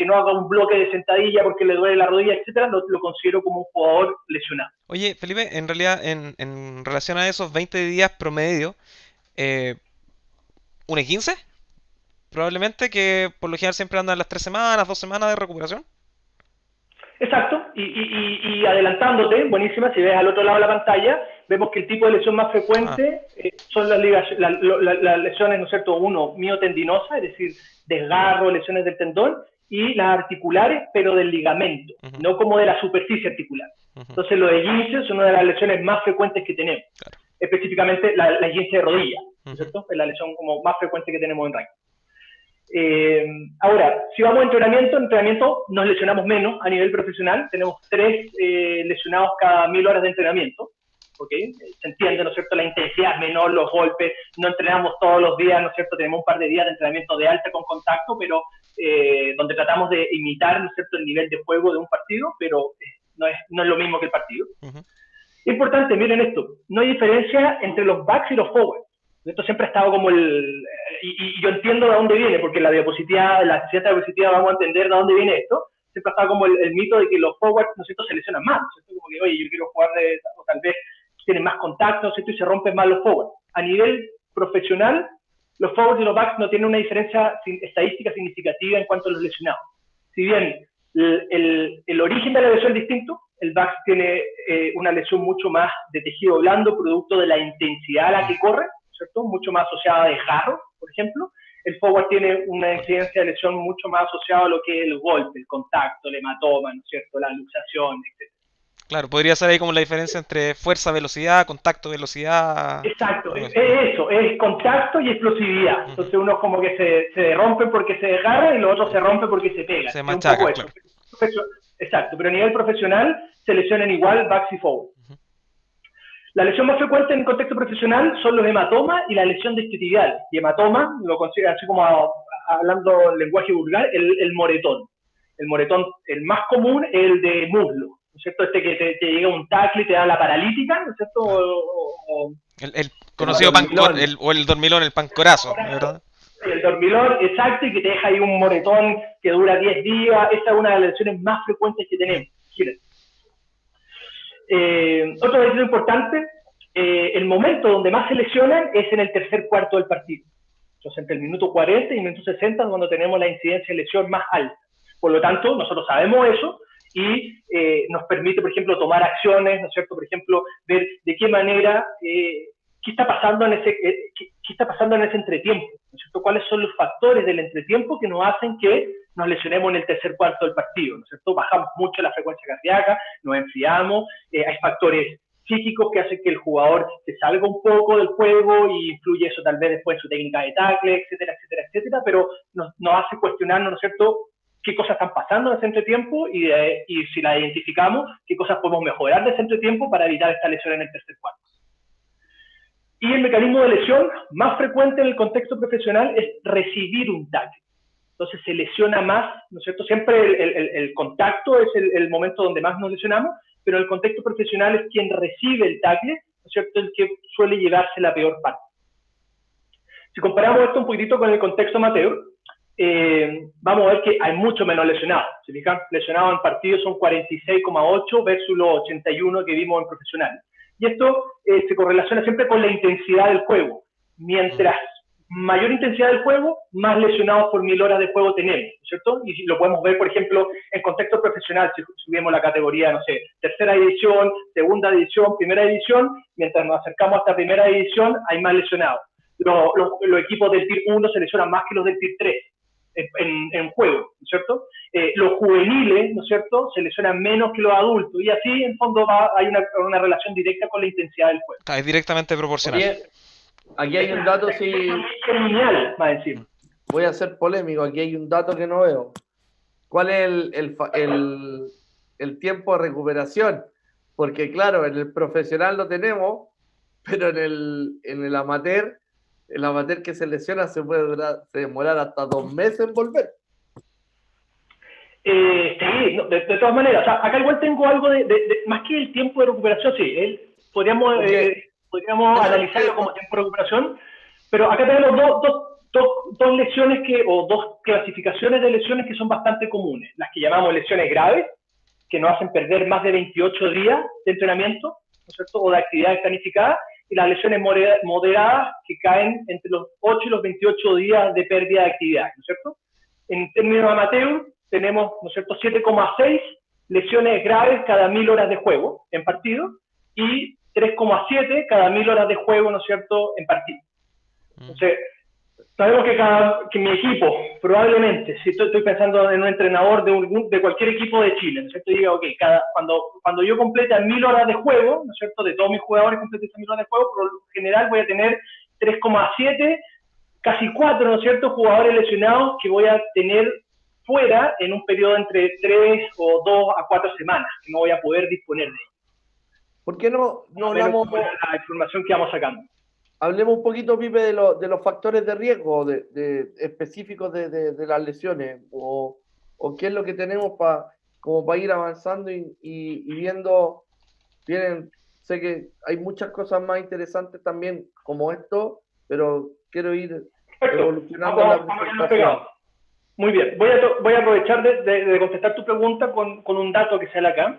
no haga un bloque de sentadilla porque le duele la rodilla, etcétera, lo considero como un jugador lesionado. Oye, Felipe, en realidad, en relación a esos 20 días promedio, ¿un E15? Probablemente, que por lo general siempre andan las 3 semanas, 2 semanas de recuperación. Exacto, y adelantándote, buenísima, si ves al otro lado de la pantalla, vemos que el tipo de lesión más frecuente son las lesiones, ¿no es cierto? Uno, miotendinosa, es decir, desgarro, lesiones del tendón, y las articulares, pero del ligamento, no como de la superficie articular. Entonces, los esguinces son una de las lesiones más frecuentes que tenemos, específicamente la esguince de rodilla, ¿no es cierto? Es la lesión como más frecuente que tenemos en rugby. Ahora, si vamos a entrenamiento nos lesionamos menos a nivel profesional, tenemos 3 lesionados cada 1000 horas de entrenamiento, ¿ok? Se entiende, ¿no es cierto? La intensidad es menor, los golpes, no entrenamos todos los días, ¿no es cierto? Tenemos un par de días de entrenamiento de alta con contacto, pero donde tratamos de imitar, ¿no es cierto?, el nivel de juego de un partido, pero no es lo mismo que el partido. Importante, miren esto, no hay diferencia entre los backs y los forwards. Esto siempre ha estado como y yo entiendo de dónde viene, porque la siguiente diapositiva vamos a entender de dónde viene esto. Siempre ha estado como el mito de que los forwards, ¿no es cierto?, se lesionan más, ¿no es cierto? Como que, oye, yo quiero jugar o tal vez tienen más contacto, ¿no es cierto?, y se rompen más los forwards. A nivel profesional, los forwards y los backs no tienen una diferencia estadística significativa en cuanto a los lesionados. Si bien el origen de la lesión es distinto, el back tiene una lesión mucho más de tejido blando, producto de la intensidad a la que corre, ¿cierto? Mucho más asociada a desgarro, por ejemplo. El forward tiene una incidencia de lesión mucho más asociada a lo que es el golpe, el contacto, el hematoma, ¿no es cierto?, la luxación, etc. Claro, podría ser ahí como la diferencia entre fuerza, velocidad, contacto, velocidad. Exacto, es eso, es contacto y explosividad. Entonces uno como que se rompe porque se desgarra y los otros se rompe porque se pega. Se machaca, claro. Exacto, pero a nivel profesional se lesionan igual backs y forwards. La lesión más frecuente en el contexto profesional son los hematomas y la lesión isquiotibial. Y hematoma, lo considero así como hablando en lenguaje vulgar, el moretón. El moretón, el más común es el de muslo, ¿no es cierto? Este que te llega un tackle y te da la paralítica, ¿no es cierto? El conocido el dormilón, el pancorazo, ¿verdad? El dormilón, exacto, y que te deja ahí un moretón que dura 10 días. Esa es una de las lesiones más frecuentes que tenemos. Fíjense. Otro dato importante, el momento donde más se lesionan es en el tercer cuarto del partido. Entonces, entre el minuto 40 y el minuto 60 es cuando tenemos la incidencia de lesión más alta. Por lo tanto, nosotros sabemos eso y nos permite, por ejemplo, tomar acciones, ¿no es cierto? Por ejemplo, ver de qué manera, qué está pasando en ese entretiempo, ¿no es cierto? ¿Cuáles son los factores del entretiempo que nos hacen que nos lesionemos en el tercer cuarto del partido, ¿no es cierto? Bajamos mucho la frecuencia cardíaca, nos enfriamos, hay factores psíquicos que hacen que el jugador se salga un poco del juego y influye eso tal vez después en su técnica de tackle, etcétera, etcétera, etcétera, pero nos hace cuestionarnos, ¿no es cierto?, qué cosas están pasando en ese entretiempo y si las identificamos, qué cosas podemos mejorar de ese entretiempo para evitar esta lesión en el tercer cuarto. Y el mecanismo de lesión más frecuente en el contexto profesional es recibir un tackle. Entonces se lesiona más, ¿no es cierto? Siempre el contacto es el momento donde más nos lesionamos, pero el contexto profesional es quien recibe el tackle, ¿no es cierto?, el que suele llevarse la peor parte. Si comparamos esto un poquitito con el contexto amateur, vamos a ver que hay mucho menos lesionados. Si fijan, lesionados en partidos son 46,8 versus los 81 que vimos en profesional. Y esto se correlaciona siempre con la intensidad del juego. Mientras mayor intensidad del juego, más lesionados por 1000 horas de juego tenemos, ¿no es cierto? Y lo podemos ver, por ejemplo, en contexto profesional, si subimos la categoría, no sé, tercera división, segunda división, primera división, mientras nos acercamos hasta primera división, hay más lesionados. Los equipos del Tier 1 se lesionan más que los del Tier 3 en juego, ¿no es cierto? Los juveniles, ¿no es cierto?, se lesionan menos que los adultos, y así, en fondo, hay una relación directa con la intensidad del juego. Es directamente proporcional. Aquí hay un dato, sí. Genial, va a decir. Voy a ser polémico, aquí hay un dato que no veo. ¿Cuál es el tiempo de recuperación? Porque claro, en el profesional lo tenemos, pero en el amateur que se lesiona se demorar hasta 2 meses en volver. Sí, no, de todas maneras, o sea, acá igual tengo algo más que el tiempo de recuperación, sí, podríamos analizarlo como tiempo de recuperación, pero acá tenemos dos lesiones o dos clasificaciones de lesiones que son bastante comunes, las que llamamos lesiones graves, que nos hacen perder más de 28 días de entrenamiento, ¿no es cierto?, o de actividades planificadas, y las lesiones moderadas, que caen entre los 8 y los 28 días de pérdida de actividad, ¿no es cierto? En términos amateur, tenemos, ¿no es cierto?, 7,6 lesiones graves cada 1000 horas de juego en partido, y 3,7 cada 1000 horas de juego, ¿no es cierto?, en partido. Entonces, sabemos que mi equipo, probablemente, si estoy pensando en un entrenador de cualquier equipo de Chile, ¿no es cierto?, y diga, ok, cuando yo complete 1000 horas de juego, ¿no es cierto?, de todos mis jugadores completen 1000 horas de juego, por lo general voy a tener 3,7, casi 4, ¿no es cierto?, jugadores lesionados que voy a tener fuera en un periodo entre 3 o 2 a 4 semanas, que no voy a poder disponer de ellos. ¿Por qué no hablamos de la información que vamos sacando? Hablemos un poquito, Pipe, de los factores de riesgo específicos de las lesiones, o qué es lo que tenemos para ir avanzando y viendo. Sé que hay muchas cosas más interesantes también como esto, pero quiero ir evolucionando la presentación. Muy bien, voy a aprovechar de contestar tu pregunta con un dato que sale acá.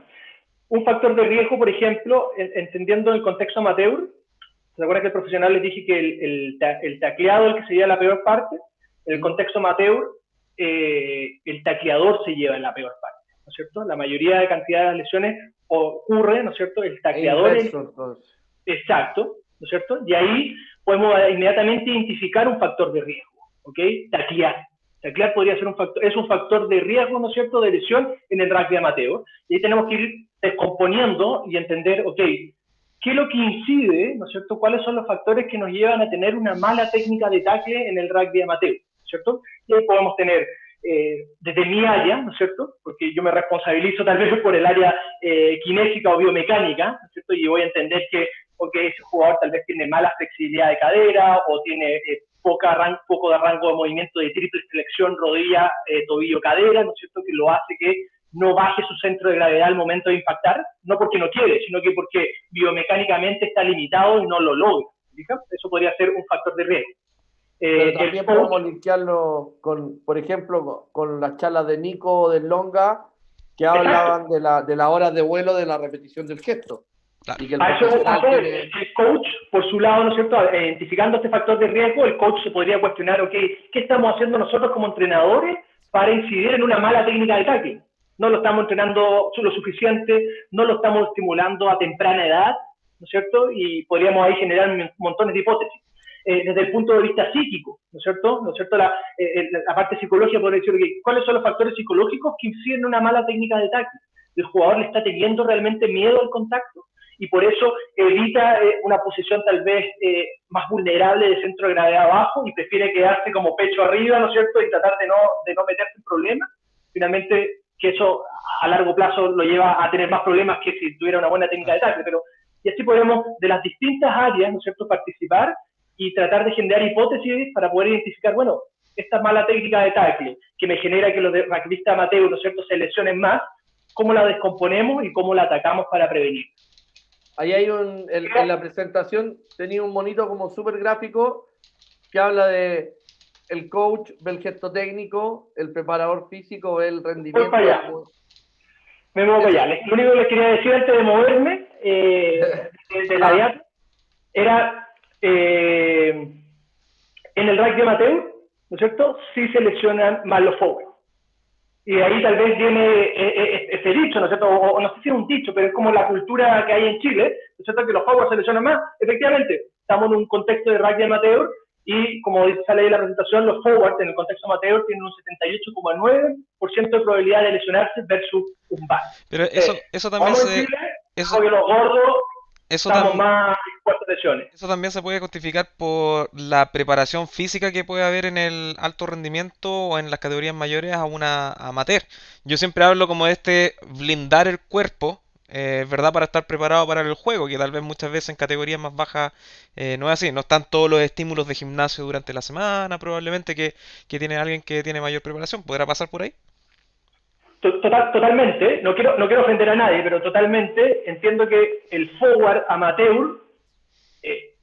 Un factor de riesgo, por ejemplo, entendiendo el contexto amateur, ¿se acuerdan que el profesional les dije que el tacleado es el que se lleva la peor parte? En el contexto amateur, el tacleador se lleva la peor parte, ¿no es cierto? La mayoría de cantidad de lesiones ocurre, ¿no es cierto? El tacleador es... Exacto, ¿no es cierto? Y ahí podemos inmediatamente identificar un factor de riesgo, ¿ok? Taclear. Taclear podría ser es un factor de riesgo, ¿no es cierto?, de lesión en el rugby amateur. Y ahí tenemos que ir descomponiendo y entender, ok, ¿qué es lo que incide, ¿no es cierto?, cuáles son los factores que nos llevan a tener una mala técnica de tackle en el rugby amateur, ¿no es cierto? Y ahí podemos tener, desde mi área, ¿no es cierto?, porque yo me responsabilizo tal vez por el área kinésica o biomecánica, ¿no es cierto?, y voy a entender que, ok, ese jugador tal vez tiene mala flexibilidad de cadera o tiene poco de rango de movimiento de triple flexión, rodilla, tobillo, cadera, ¿no es cierto?, que lo hace que no baje su centro de gravedad al momento de impactar, no porque no quiere, sino que porque biomecánicamente está limitado y no lo logra. ¿Fija? Eso podría ser un factor de riesgo. Pero también podemos linkearlo con, por ejemplo, con las charlas de Nico o de Longa, que hablaban de las horas de vuelo de la repetición del gesto. Claro. Y que el coach, por su lado, ¿no es cierto?, identificando este factor de riesgo, el coach se podría cuestionar, ok, ¿qué estamos haciendo nosotros como entrenadores para incidir en una mala técnica de tackling? No lo estamos entrenando lo suficiente, no lo estamos estimulando a temprana edad, ¿no es cierto? Y podríamos ahí generar montones de hipótesis. desde el punto de vista psíquico, ¿no es cierto? ¿No es cierto? La parte psicológica podría decir, ¿cuáles son los factores psicológicos que inciden en una mala técnica de tackle? El jugador le está teniendo realmente miedo al contacto y por eso evita una posición tal vez más vulnerable de centro de gravedad abajo y prefiere quedarse como pecho arriba, ¿no es cierto? Y tratar de no meterse en problemas. Finalmente, que eso a largo plazo lo lleva a tener más problemas que si tuviera una buena técnica de tackle, pero y así podemos de las distintas áreas, ¿no es cierto?, participar y tratar de generar hipótesis para poder identificar, bueno, esta mala técnica de tackle que me genera que los rugbyistas amateur, ¿no es cierto?, se lesionen más, cómo la descomponemos y cómo la atacamos para prevenir. Ahí hay en la presentación tenía un monito como súper gráfico que habla de el coach, ve el gesto técnico, el preparador físico, ve el rendimiento. Voy para allá. Me muevo para allá. Lo único que les quería decir antes de moverme de la dieta era en el rugby amateur, ¿no es cierto?, sí se lesionan más los forwards. Y de ahí tal vez viene ese dicho, ¿no es cierto? O no sé si es un dicho, pero es como la cultura que hay en Chile, ¿no es cierto?, que los forwards se lesionan más. Efectivamente, estamos en un contexto de rugby amateur y como sale de la presentación, los forwards en el contexto amateur tienen un 78,9% de probabilidad de lesionarse versus un back. Pero eso también se... Porque los gordos estamos más expuestos a lesiones. Eso también se puede justificar por la preparación física que puede haber en el alto rendimiento o en las categorías mayores a una amateur. Yo siempre hablo como de blindar el cuerpo, ¿verdad? Para estar preparado para el juego, que tal vez muchas veces en categorías más bajas no es así. No están todos los estímulos de gimnasio durante la semana, probablemente que tiene alguien que tiene mayor preparación. ¿Podrá pasar por ahí? Totalmente, no quiero ofender a nadie, pero totalmente entiendo que el forward amateur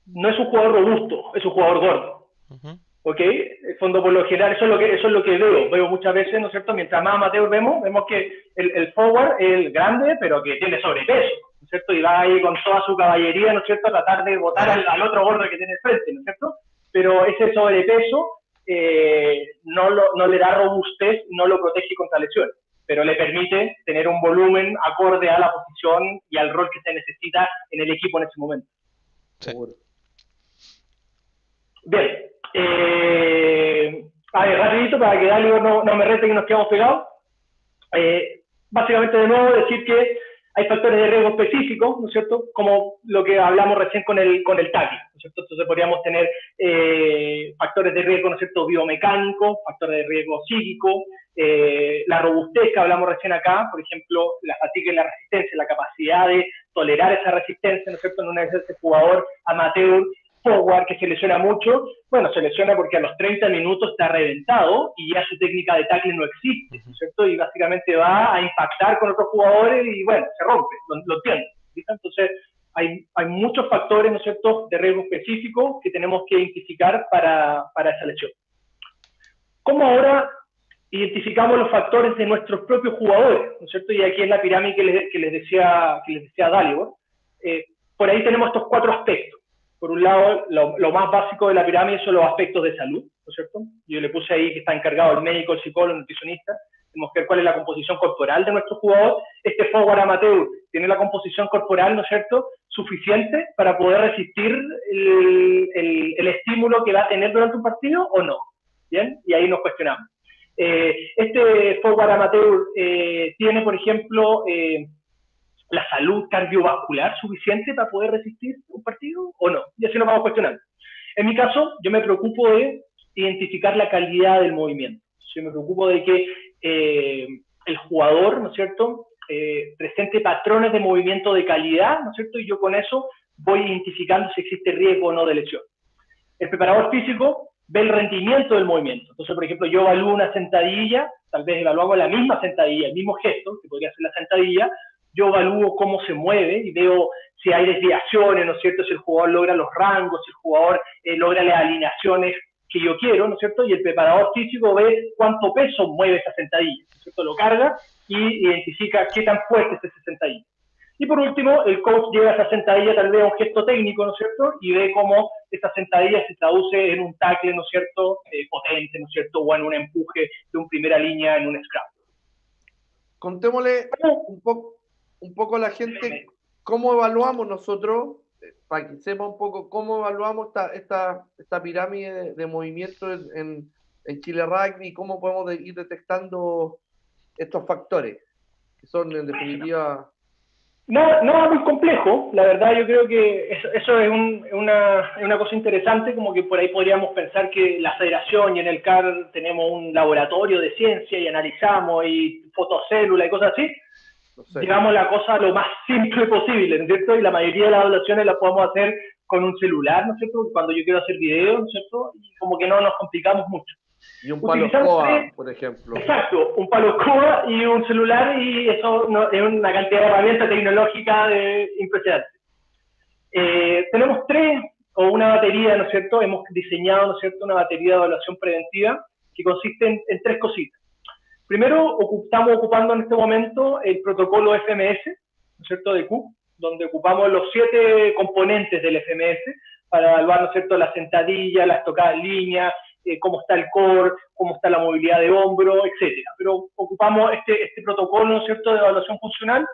no es un jugador robusto, es un jugador gordo. ¿Ok? En fondo, por lo general, eso es lo que veo muchas veces, ¿no es cierto? Mientras más amateur vemos que el forward es el grande, pero que tiene sobrepeso, ¿no es cierto? Y va ahí con toda su caballería, ¿no es cierto?, a tratar de botar al otro gordo que tiene enfrente, ¿no es cierto? Pero ese sobrepeso no le da robustez, no lo protege contra lesiones, pero le permite tener un volumen acorde a la posición y al rol que se necesita en el equipo en ese momento. Sí. Bien. A ver, rapidito, para que Dalio no me rete que nos quedamos pegados. Básicamente, de nuevo, decir que hay factores de riesgo específicos, ¿no es cierto?, como lo que hablamos recién con el tackle, ¿no es cierto? Entonces podríamos tener factores de riesgo, ¿no es cierto?, biomecánicos, factores de riesgo psíquico, la robustez que hablamos recién acá, por ejemplo, la fatiga y la resistencia, la capacidad de tolerar esa resistencia, ¿no es cierto?, en una vez ese jugador amateur, forward, que se lesiona mucho, bueno, se lesiona porque a los 30 minutos está reventado y ya su técnica de tackle no existe, ¿no es cierto? Y básicamente va a impactar con otros jugadores y, bueno, se rompe, lo entiendo, ¿viste? Entonces, hay muchos factores, ¿no es cierto?, de riesgo específico que tenemos que identificar para esa lesión. ¿Cómo ahora identificamos los factores de nuestros propios jugadores, ¿no es cierto? Y aquí es la pirámide que les decía Dalio. Por ahí tenemos estos 4 aspectos. Por un lado, lo más básico de la pirámide son los aspectos de salud, ¿no es cierto? Yo le puse ahí que está encargado el médico, el psicólogo, el nutricionista. Tenemos que ver cuál es la composición corporal de nuestro jugador. Este forward amateur tiene la composición corporal, ¿no es cierto?, suficiente para poder resistir el estímulo que va a tener durante un partido o no. ¿Bien? Y ahí nos cuestionamos. Este forward amateur tiene, por ejemplo, la salud cardiovascular suficiente para poder resistir un partido o no, y así nos vamos cuestionando. En mi caso, yo me preocupo de identificar la calidad del movimiento. Yo me preocupo de que el jugador, ¿no es cierto?, presente patrones de movimiento de calidad, ¿no es cierto?, y yo con eso voy identificando si existe riesgo o no de lesión. El preparador físico ve el rendimiento del movimiento. Entonces, por ejemplo, yo evalúo una sentadilla, tal vez evaluamos la misma sentadilla, el mismo gesto, que podría ser la sentadilla, yo evalúo cómo se mueve y veo si hay desviaciones, ¿no es cierto?, si el jugador logra los rangos, si el jugador logra las alineaciones que yo quiero, ¿no es cierto?, y el preparador físico ve cuánto peso mueve esa sentadilla, ¿no es cierto?, lo carga y identifica qué tan fuerte es esa sentadilla. Y por último, el coach lleva esa sentadilla tal vez a un gesto técnico, ¿no es cierto?, y ve cómo esa sentadilla se traduce en un tackle, ¿no es cierto?, potente, ¿no es cierto?, o en un empuje de un primera línea en un scrum. Contémosle un poco a la gente cómo evaluamos nosotros para que sepa un poco cómo evaluamos esta pirámide de movimiento en Chile Rugby y cómo podemos ir detectando estos factores, que son en definitiva... Nada muy complejo, la verdad yo creo que eso es una cosa interesante, como que por ahí podríamos pensar que la federación y en el CAR tenemos un laboratorio de ciencia y analizamos y fotocélulas y cosas así, No sé. llevamos la cosa lo más simple posible, ¿no es cierto? Y la mayoría de las evaluaciones las podemos hacer con un celular, ¿no es cierto? Cuando yo quiero hacer videos, ¿no es cierto? Y como que no nos complicamos mucho. Y un palo Utilizamos escoba, por ejemplo. Exacto, un palo escoba y un celular y eso es una cantidad de herramientas tecnológicas impresionante. Tenemos una batería, ¿no es cierto? Hemos diseñado, ¿no es cierto?, una batería de evaluación preventiva que consiste en tres cositas. Primero, estamos ocupando en este momento el protocolo FMS, ¿no es cierto?, de Q, donde ocupamos los 7 componentes del FMS para evaluar, ¿no es cierto?, la sentadilla, la estocada en línea, cómo está el core, cómo está la movilidad de hombro, etcétera. Pero ocupamos este protocolo, ¿no es cierto?, de evaluación funcional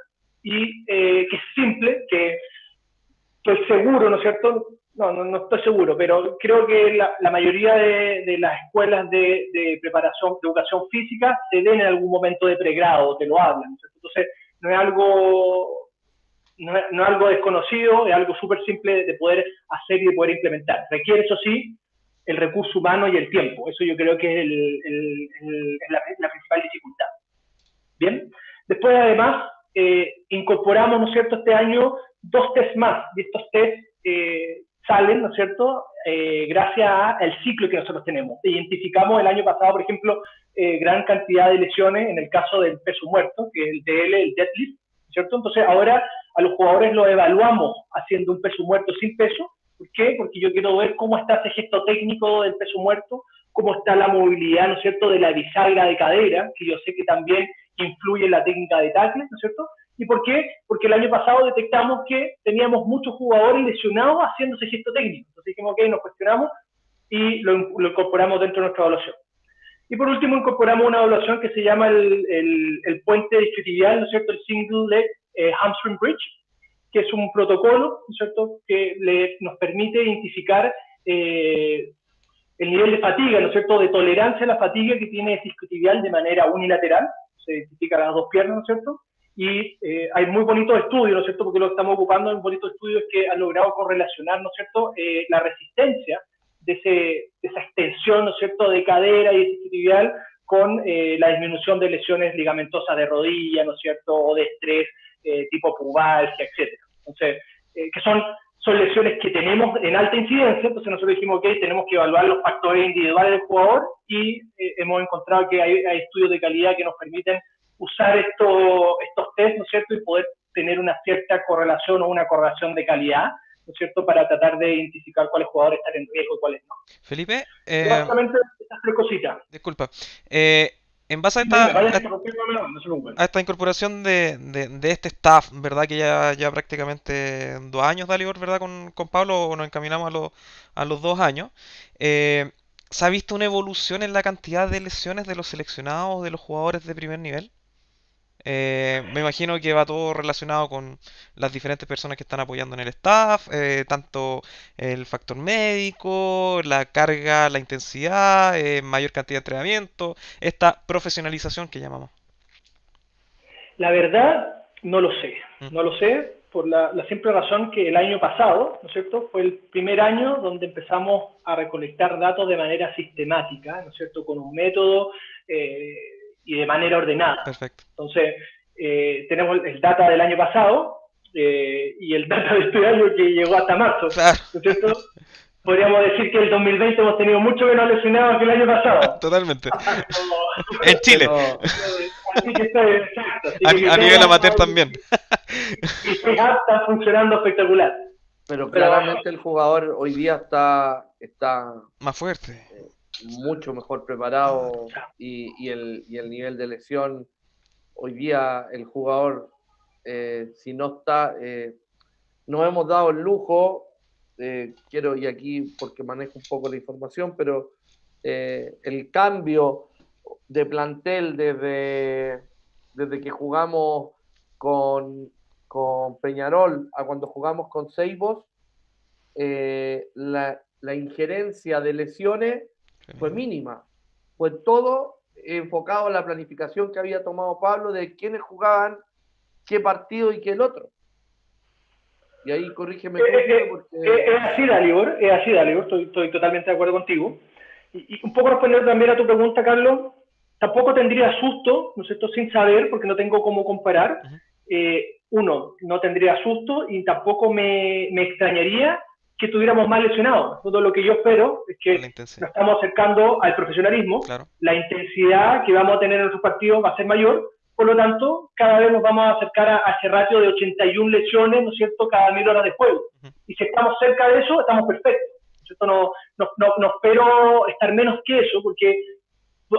y que es simple, que estoy seguro, ¿no es cierto? No estoy seguro, pero creo que la mayoría de las escuelas de preparación, de educación física, se den en algún momento de pregrado, te lo hablan, ¿no es cierto? Entonces, no es algo desconocido, es algo súper simple de poder hacer y de poder implementar. Requiere, eso sí, el recurso humano y el tiempo. Eso yo creo que es la principal dificultad. Bien, después además incorporamos, ¿no es cierto?, este año 2 test más, y estos test salen, ¿no es cierto?, gracias al ciclo que nosotros tenemos. Identificamos el año pasado, por ejemplo, gran cantidad de lesiones en el caso del peso muerto, que es el DL, el deadlift, ¿cierto? Entonces ahora a los jugadores los evaluamos haciendo un peso muerto sin peso. ¿Por qué? Porque yo quiero ver cómo está ese gesto técnico del peso muerto, cómo está la movilidad, ¿no es cierto?, de la bisagra de cadera, que yo sé que también influye en la técnica de tackle, ¿no es cierto? ¿Y por qué? Porque el año pasado detectamos que teníamos muchos jugadores lesionados haciendo ese gesto técnico. Entonces dijimos, ok, nos cuestionamos y lo incorporamos dentro de nuestra evaluación. Y por último incorporamos una evaluación que se llama el puente isquiotibial, ¿no es cierto?, el single leg hamstring bridge, que es un protocolo, ¿no es cierto?, que nos permite identificar el nivel de fatiga, ¿no es cierto?, de tolerancia a la fatiga que tiene ese isquiotibial de manera unilateral, se identifica las 2 piernas, ¿no es cierto?, y hay muy bonitos estudios, ¿no es cierto?, porque lo estamos ocupando en bonitos estudios que han logrado correlacionar, ¿no es cierto?, la resistencia de esa extensión, ¿no es cierto?, de cadera y isquiotibial con la disminución de lesiones ligamentosas de rodilla, ¿no es cierto?, o de estrés tipo pubalgia, etcétera. Entonces, que son lesiones que tenemos en alta incidencia, entonces nosotros dijimos, ok, tenemos que evaluar los factores individuales del jugador y hemos encontrado que hay estudios de calidad que nos permiten usar estos test, ¿no es cierto?, y poder tener una cierta correlación o una correlación de calidad, ¿no es cierto?, para tratar de identificar cuáles jugadores están en riesgo y cuáles no. Felipe, Básicamente, estas 3 cositas. disculpa. En base Dime, vaya a interrumpirme, no se preocupen. a esta incorporación de este staff, ¿verdad? Que ya prácticamente 2 años, Dalibor, ¿verdad? Con Pablo, o nos encaminamos a los 2 años. ¿Se ha visto una evolución en la cantidad de lesiones de los seleccionados, de los jugadores de primer nivel? Me imagino que va todo relacionado con las diferentes personas que están apoyando en el staff, tanto el factor médico, la carga, la intensidad, mayor cantidad de entrenamiento, esta profesionalización que llamamos. La verdad, no lo sé. Mm. No lo sé por la simple razón que el año pasado, ¿no es cierto?, fue el primer año donde empezamos a recolectar datos de manera sistemática, ¿no es cierto?, con un método y de manera ordenada. Perfecto. Entonces, tenemos el data del año pasado y el data de este año que llegó hasta marzo, Claro, ¿no es cierto? Podríamos decir que el 2020 hemos tenido mucho menos lesionados que el año pasado. totalmente. En Chile, Pero, Así que está exacto. Así que a nivel amateur también. y está funcionando espectacular. pero claramente el jugador hoy día está Más fuerte. mucho mejor preparado y el nivel de lesión, hoy día el jugador, si no está, nos hemos dado el lujo, quiero, y aquí porque manejo un poco la información, pero el cambio de plantel desde que jugamos con Peñarol a cuando jugamos con Seibos, la injerencia de lesiones fue mínima. Fue todo enfocado en la planificación que había tomado Pablo de quiénes jugaban qué partido y qué el otro. Y ahí corrígeme tú, porque... Es así, Dalibor, estoy totalmente de acuerdo contigo. Y un poco respondiendo también a tu pregunta, Carlos, tampoco tendría susto, ¿no es cierto?, sin saber, porque no tengo cómo comparar. Uno, no tendría susto y tampoco me extrañaría que estuviéramos más lesionados. Todo lo que yo espero es que nos estamos acercando al profesionalismo, claro. La intensidad que vamos a tener en nuestros partidos va a ser mayor, por lo tanto, cada vez nos vamos a acercar a ese ratio de 81 lesiones, ¿no es cierto?, cada 1000 horas de juego. Y si estamos cerca de eso, estamos perfectos. ¿No es cierto? No espero estar menos que eso, porque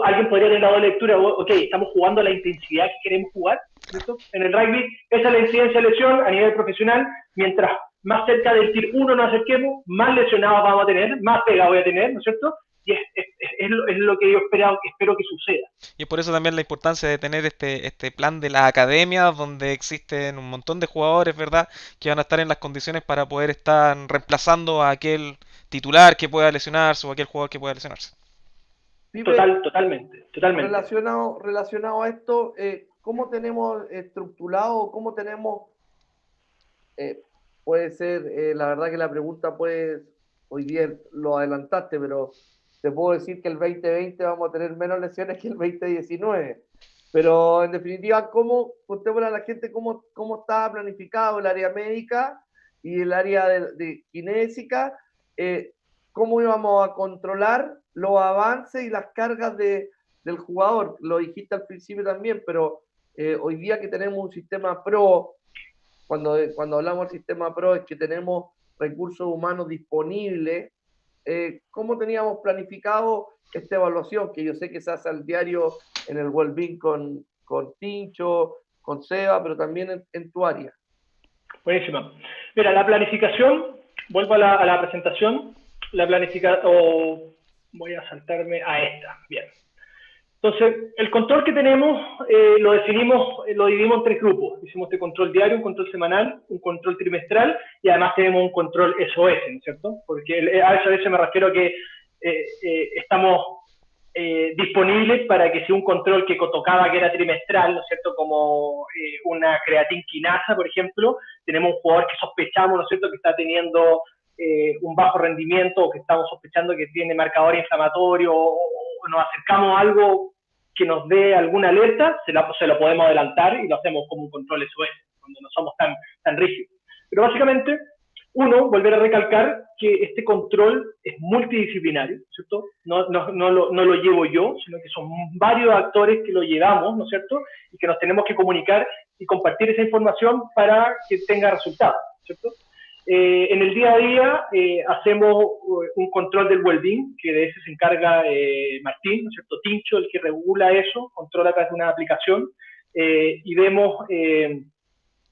alguien podría tener la doble lectura, ok, estamos jugando a la intensidad que queremos jugar, ¿cierto? En el rugby, esa es la incidencia de lesión a nivel profesional, mientras más cerca del tier 1 nos acerquemos, más lesionados vamos a tener, más pega voy a tener, ¿no es cierto? Y es lo que yo espero que suceda. Y por eso también la importancia de tener este plan de la academia, donde existen un montón de jugadores, ¿verdad?, que van a estar en las condiciones para poder estar reemplazando a aquel titular que pueda lesionarse o a aquel jugador que pueda lesionarse. Totalmente. Relacionado a esto, ¿cómo tenemos estructurado, cómo tenemos, puede ser, la verdad que la pregunta pues, hoy día lo adelantaste, pero te puedo decir que el 2020 vamos a tener menos lesiones que el 2019. Pero en definitiva, contémosle a la gente cómo está planificado el área médica y el área de kinésica, cómo íbamos a controlar los avances y las cargas del jugador. Lo dijiste al principio también, pero hoy día que tenemos un sistema pro, cuando hablamos del sistema pro es que tenemos recursos humanos disponibles. ¿Cómo teníamos planificado esta evaluación? Que yo sé que se hace al diario en el Wellbeing con Tincho, con Seba, pero también en tu área. Buenísima. Mira, la planificación, vuelvo a la presentación, voy a saltarme a esta, bien. Entonces, el control que tenemos lo dividimos en 3 grupos. Hicimos este control diario, un control semanal, un control trimestral y además tenemos un control SOS, ¿no es cierto? Porque a SOS me refiero a que estamos disponibles para que si un control que tocaba que era trimestral, ¿no es cierto?, como una creatinquinasa, por ejemplo, tenemos un jugador que sospechamos, ¿no es cierto?, que está teniendo un bajo rendimiento o que estamos sospechando que tiene marcador inflamatorio o nos acercamos a algo que nos dé alguna alerta, se lo podemos adelantar y lo hacemos como un control SOS, cuando no somos tan rígidos. Pero básicamente, volver a recalcar que este control es multidisciplinario, ¿cierto? No lo llevo yo, sino que son varios actores que lo llevamos, ¿no es cierto? Y que nos tenemos que comunicar y compartir esa información para que tenga resultados, ¿cierto? En el día a día hacemos un control del well-being, que de ese se encarga Martín, ¿no es cierto? Tincho, el que regula eso, controla a través de una aplicación, y vemos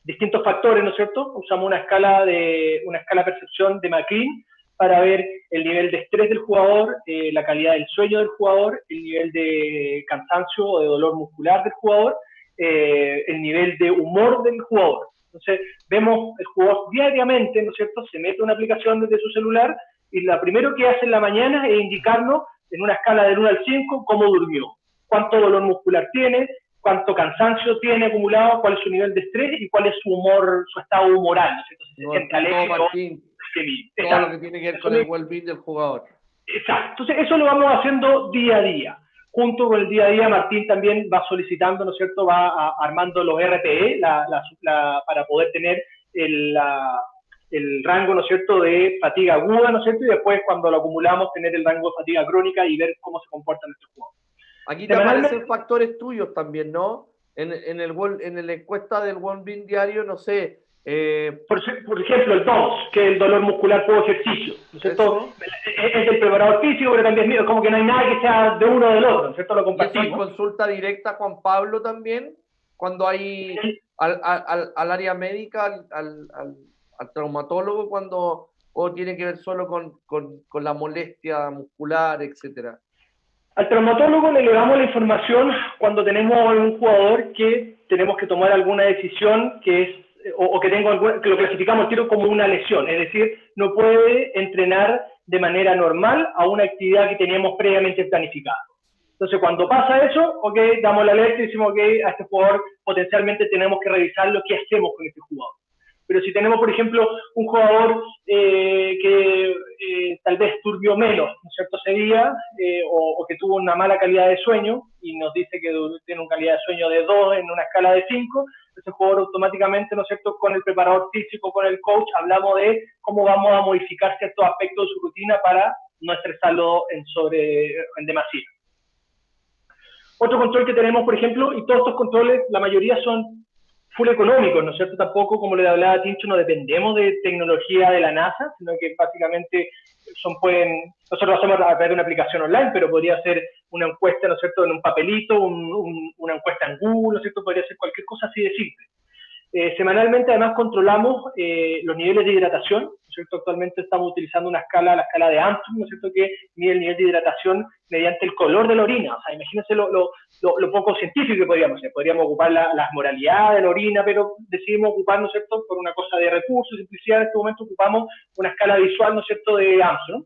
distintos factores, ¿no es cierto? Usamos una escala de percepción de McLean para ver el nivel de estrés del jugador, la calidad del sueño del jugador, el nivel de cansancio o de dolor muscular del jugador, el nivel de humor del jugador. Entonces, vemos el jugador diariamente, ¿no es cierto? Se mete una aplicación desde su celular y lo primero que hace en la mañana es indicarnos en una escala del 1 al 5 cómo durmió, cuánto dolor muscular tiene, cuánto cansancio tiene acumulado, cuál es su nivel de estrés y cuál es su humor, su estado humoral, ¿no es cierto? Si se siente alegre, todo lo que tiene que ver con el well-being del jugador. Exacto. Entonces, eso lo vamos haciendo día a día. Junto con el día a día, Martín también va solicitando, ¿no es cierto?, va armando los RPE para poder tener el rango, ¿no es cierto?, de fatiga aguda, ¿no es cierto?, y después cuando lo acumulamos tener el rango de fatiga crónica y ver cómo se comporta nuestro jugador. Aquí te aparecen factores tuyos también, ¿no? En la encuesta del well-being diario, no sé. Por ejemplo, el DOMS, que es el dolor muscular por ejercicio, ¿no es cierto? Es del preparador físico, pero también es como que no hay nada que sea de uno o del otro, ¿no es cierto? Lo compartimos. ¿Y eso hay consulta directa a Juan Pablo también? Cuando hay al área médica, al traumatólogo, o tiene que ver solo con la molestia muscular, etcétera. Al traumatólogo le damos la información cuando tenemos un jugador que tenemos que tomar alguna decisión que es o que que lo clasificamos al tiro como una lesión, es decir, no puede entrenar de manera normal a una actividad que teníamos previamente planificada. Entonces, cuando pasa eso, ok, damos la alerta y decimos, ok, a este jugador potencialmente tenemos que revisar lo que hacemos con este jugador. Pero si tenemos, por ejemplo, un jugador que tal vez durmió menos, ¿no es cierto?, ese día, o que tuvo una mala calidad de sueño, y nos dice que tiene una calidad de sueño de 2 en una escala de 5, ese jugador automáticamente, ¿no es cierto?, con el preparador físico, con el coach, hablamos de cómo vamos a modificar ciertos aspectos de su rutina para no estresarlo en demasía. Otro control que tenemos, por ejemplo, y todos estos controles, la mayoría son full económicos, ¿no es cierto? Tampoco, como le hablaba a Tincho, no dependemos de tecnología de la NASA, sino que básicamente nosotros lo hacemos a través de una aplicación online, pero podría ser una encuesta, ¿no es cierto?, en un papelito, una encuesta en Google, ¿no es cierto?, podría ser cualquier cosa así de simple. Semanalmente, además, controlamos los niveles de hidratación, ¿no es cierto? Actualmente estamos utilizando la escala de Armstrong, ¿no es cierto?, que mide el nivel de hidratación mediante el color de la orina. O sea, imagínense lo poco científico que podríamos hacer. Podríamos ocupar las moralidades de la orina, pero decidimos ocupar, ¿no es cierto?, por una cosa de recursos, simplicidad, en este momento ocupamos una escala visual, ¿no es cierto?, de Armstrong.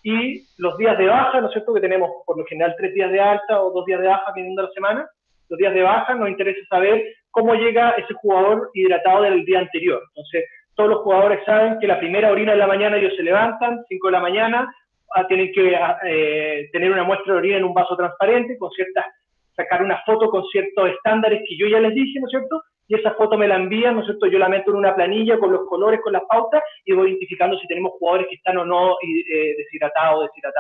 Y los días de baja, ¿no es cierto?, que tenemos por lo general 3 días de alta o 2 días de baja dependiendo de la semana. Los días de baja nos interesa saber cómo llega ese jugador hidratado del día anterior. Entonces, todos los jugadores saben que la primera orina de la mañana ellos se levantan, 5 de la mañana, tienen que tener una muestra de orina en un vaso transparente, sacar una foto con ciertos estándares que yo ya les dije, ¿no es cierto? Y esa foto me la envían, ¿no es cierto? Yo la meto en una planilla con los colores, con las pautas, y voy identificando si tenemos jugadores que están o no deshidratados, etc.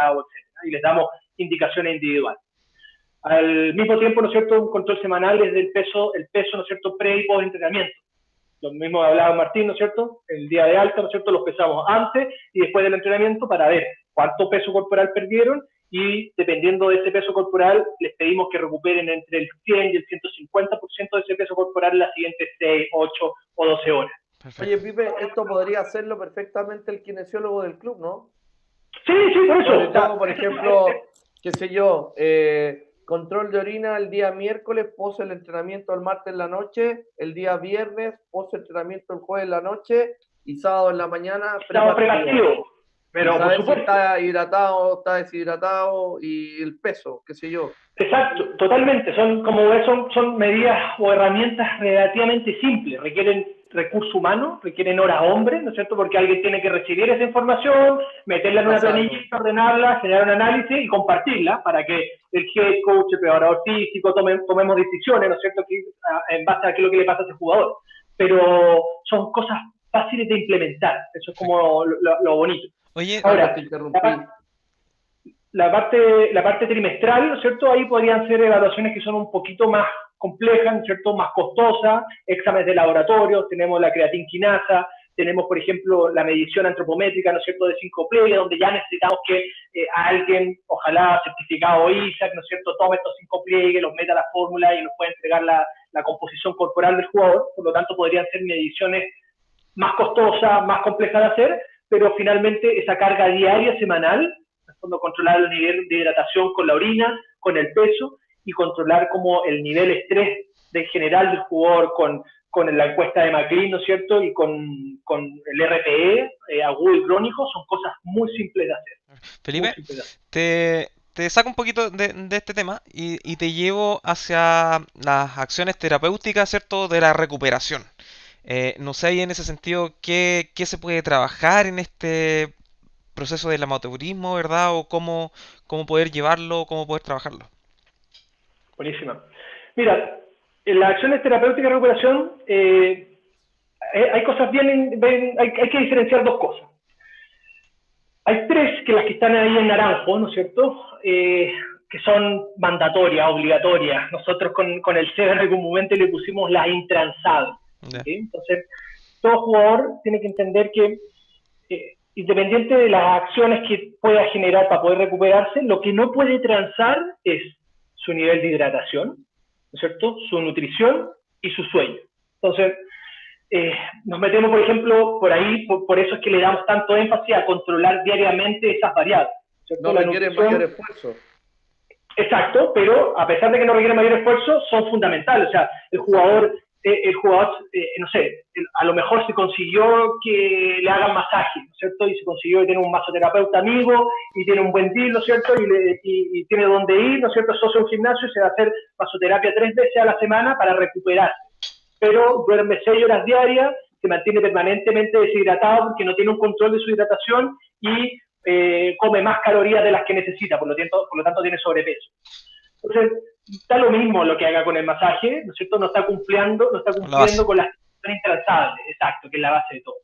Y les damos indicaciones individuales. Al mismo tiempo, ¿no es cierto?, un control semanal es del peso, ¿no es cierto?, pre y post entrenamiento. Lo mismo hablaba Martín, ¿no es cierto?, el día de alta, ¿no es cierto?, los pesamos antes y después del entrenamiento para ver cuánto peso corporal perdieron, y dependiendo de ese peso corporal les pedimos que recuperen entre el 100 y el 150% de ese peso corporal en las siguientes 6, 8 o 12 horas. Perfecto. Oye, Pipe, esto podría hacerlo perfectamente el kinesiólogo del club, ¿no? Sí, por eso. Sobre todo, por ejemplo, qué sé yo, control de orina el día miércoles, post el entrenamiento el martes en la noche, el día viernes, post entrenamiento el jueves en la noche, y sábado en la mañana, prepartido. Pero por supuesto. Si está hidratado, está deshidratado, y el peso, qué sé yo. Exacto, totalmente. Son medidas o herramientas relativamente simples. Requieren recursos humanos, requieren horas hombres, ¿no es cierto? Porque alguien tiene que recibir esa información, meterla en una planilla, ordenarla, generar un análisis y compartirla para que el head coach, el preparador físico, tomemos decisiones, ¿no es cierto?, en base a qué es lo que le pasa a ese jugador. Pero son cosas fáciles de implementar. Eso es como lo bonito. Oye, ahora, la parte trimestral, ¿no es cierto? Ahí podrían ser evaluaciones que son un poquito más complejas, ¿no es cierto?, más costosas, exámenes de laboratorio, tenemos la creatinquinasa, tenemos, por ejemplo, la medición antropométrica, ¿no es cierto?, de 5 pliegues, donde ya necesitamos que alguien, ojalá certificado ISAC, ¿no es cierto?, tome estos 5 pliegues, los meta a la fórmula y nos pueda entregar la composición corporal del jugador. Por lo tanto, podrían ser mediciones más costosas, más complejas de hacer, pero finalmente esa carga diaria, semanal, cuando controlar el nivel de hidratación con la orina, con el peso, y controlar como el nivel de estrés general del jugador con la encuesta de McLean, ¿no es cierto?, y con el RPE, agudo y crónico, son cosas muy simples de hacer. Felipe, te saco un poquito de este tema y te llevo hacia las acciones terapéuticas, ¿cierto?, de la recuperación. No sé ahí en ese sentido qué se puede trabajar en este proceso del amateurismo, ¿verdad? O cómo poder llevarlo, cómo poder trabajarlo. Buenísima. Mira, en las acciones terapéuticas de recuperación hay cosas hay que diferenciar dos cosas. Hay 3 que las que están ahí en naranjo, ¿no es cierto?, que son mandatorias, obligatorias. Nosotros con el SEBA en algún momento le pusimos las intransables. ¿Sí? Entonces, todo jugador tiene que entender que independiente de las acciones que pueda generar para poder recuperarse, lo que no puede transar es su nivel de hidratación, ¿no es cierto?, su nutrición y su sueño. Entonces, nos metemos, por ejemplo, por ahí, por eso es que le damos tanto énfasis a controlar diariamente esas variables, ¿cierto? No requiere mayor esfuerzo. Exacto, pero a pesar de que no requieren mayor esfuerzo, son fundamentales. O sea, el jugador el jugador, no sé, a lo mejor se consiguió que le hagan masaje, ¿no es cierto? Y se consiguió que tiene un masoterapeuta amigo y tiene un buen deal, ¿no es cierto? Y tiene dónde ir, ¿no es cierto? Socio un gimnasio y se va a hacer masoterapia 3 veces a la semana para recuperarse. Pero duerme 6 horas diarias, se mantiene permanentemente deshidratado porque no tiene un control de su hidratación y come más calorías de las que necesita, por lo tanto tiene sobrepeso. Entonces, está lo mismo lo que haga con el masaje, ¿no es cierto? No está cumpliendo con las nutrición intransable, exacto, que es la base de todo.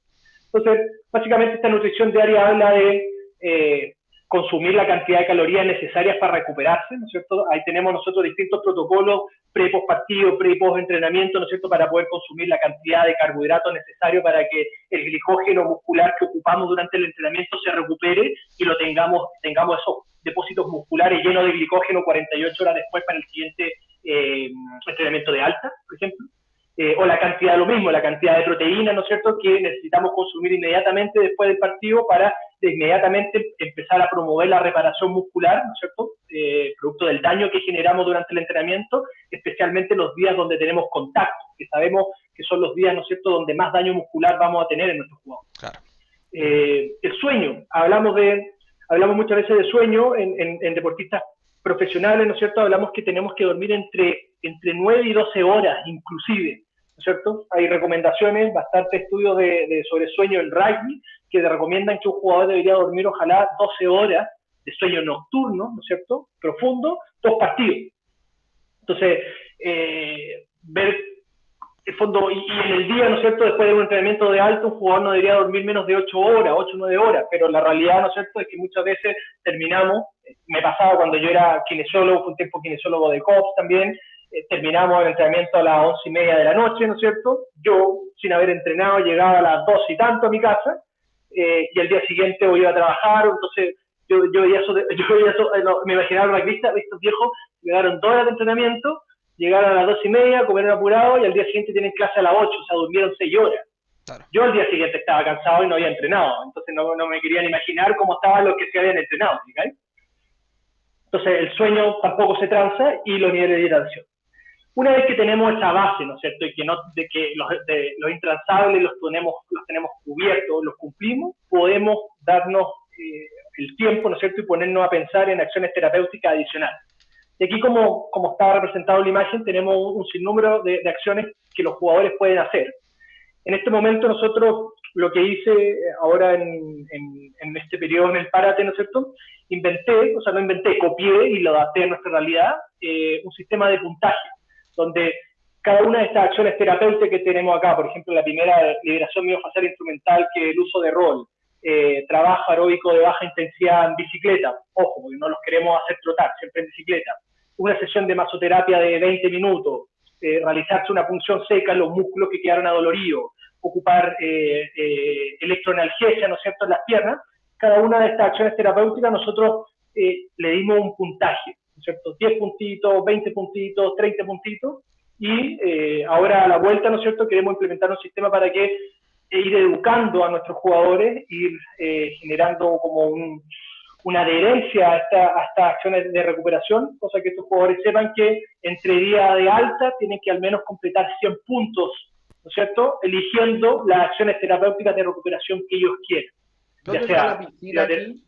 Entonces, básicamente esta nutrición diaria habla de consumir la cantidad de calorías necesarias para recuperarse, ¿no es cierto? Ahí tenemos nosotros distintos protocolos pre-post partido, pre-post entrenamiento, ¿no es cierto?, para poder consumir la cantidad de carbohidratos necesarios para que el glicógeno muscular que ocupamos durante el entrenamiento se recupere y lo tengamos esos depósitos musculares llenos de glicógeno 48 horas después para el siguiente entrenamiento de alta, por ejemplo. O la cantidad, lo mismo, la cantidad de proteína, ¿no es cierto?, que necesitamos consumir inmediatamente después del partido para inmediatamente empezar a promover la reparación muscular, ¿no es cierto?, producto del daño que generamos durante el entrenamiento, especialmente los días donde tenemos contacto, que sabemos que son los días, ¿no es cierto?, donde más daño muscular vamos a tener en nuestros jugadores. Claro. El sueño, hablamos muchas veces de sueño en deportistas profesionales, ¿no es cierto?, hablamos que tenemos que dormir entre 9 y 12 horas inclusive, ¿no es cierto? Hay recomendaciones, bastantes estudios sobre sueño en rugby que recomiendan que un jugador debería dormir ojalá 12 horas de sueño nocturno, ¿no es cierto?, profundo, 2 partidos. Entonces, ver el fondo, y en el día, ¿no es cierto?, después de un entrenamiento de alto, un jugador no debería dormir menos de 8 horas, 8 o 9 horas, pero la realidad, ¿no es cierto?, es que muchas veces terminamos, me pasaba cuando yo era kinesiólogo, fue un tiempo kinesiólogo de COPS también, terminamos el entrenamiento a las 11:30 de la noche, ¿no es cierto?, yo, sin haber entrenado, llegaba a las 2 y tanto a mi casa, y al día siguiente iba a trabajar, entonces yo veía eso, me imaginaba los rugbyistas, estos viejos, llegaron 2 horas de entrenamiento, llegaron a las 2:30, comieron apurado y al día siguiente tienen clase a las 8, o sea, durmieron 6 horas. Claro. Yo al día siguiente estaba cansado y no había entrenado, entonces no me querían imaginar cómo estaban los que se habían entrenado, ¿sí? Entonces el sueño tampoco se tranza y los niveles de hidratación. Una vez que tenemos esa base, ¿no es cierto?, y que los intransables los tenemos cubiertos, los cumplimos, podemos darnos el tiempo, ¿no es cierto?, y ponernos a pensar en acciones terapéuticas adicionales. Y aquí, como estaba representado en la imagen, tenemos un sinnúmero de acciones que los jugadores pueden hacer. En este momento nosotros, lo que hice ahora en este periodo en el Párate, ¿no es cierto?, copié y lo adapté a nuestra realidad, un sistema de puntaje, donde cada una de estas acciones terapéuticas que tenemos acá, por ejemplo, la primera, liberación miofacial instrumental, que es el uso de rol, trabajo aeróbico de baja intensidad en bicicleta, ojo, porque no los queremos hacer trotar, siempre en bicicleta, una sesión de masoterapia de 20 minutos, realizarse una punción seca en los músculos que quedaron adoloridos, ocupar electroanalgesia, ¿no es cierto?, en las piernas. Cada una de estas acciones terapéuticas nosotros le dimos un puntaje, ¿no es cierto?, 10 puntitos, 20 puntitos, 30 puntitos, y ahora a la vuelta, ¿no es cierto?, queremos implementar un sistema para que ir educando a nuestros jugadores, ir generando como una adherencia a estas acciones de recuperación, cosa que estos jugadores sepan que entre día de alta tienen que al menos completar 100 puntos, ¿no es cierto?, eligiendo las acciones terapéuticas de recuperación que ellos quieren. ¿Dónde está la piscina aquí?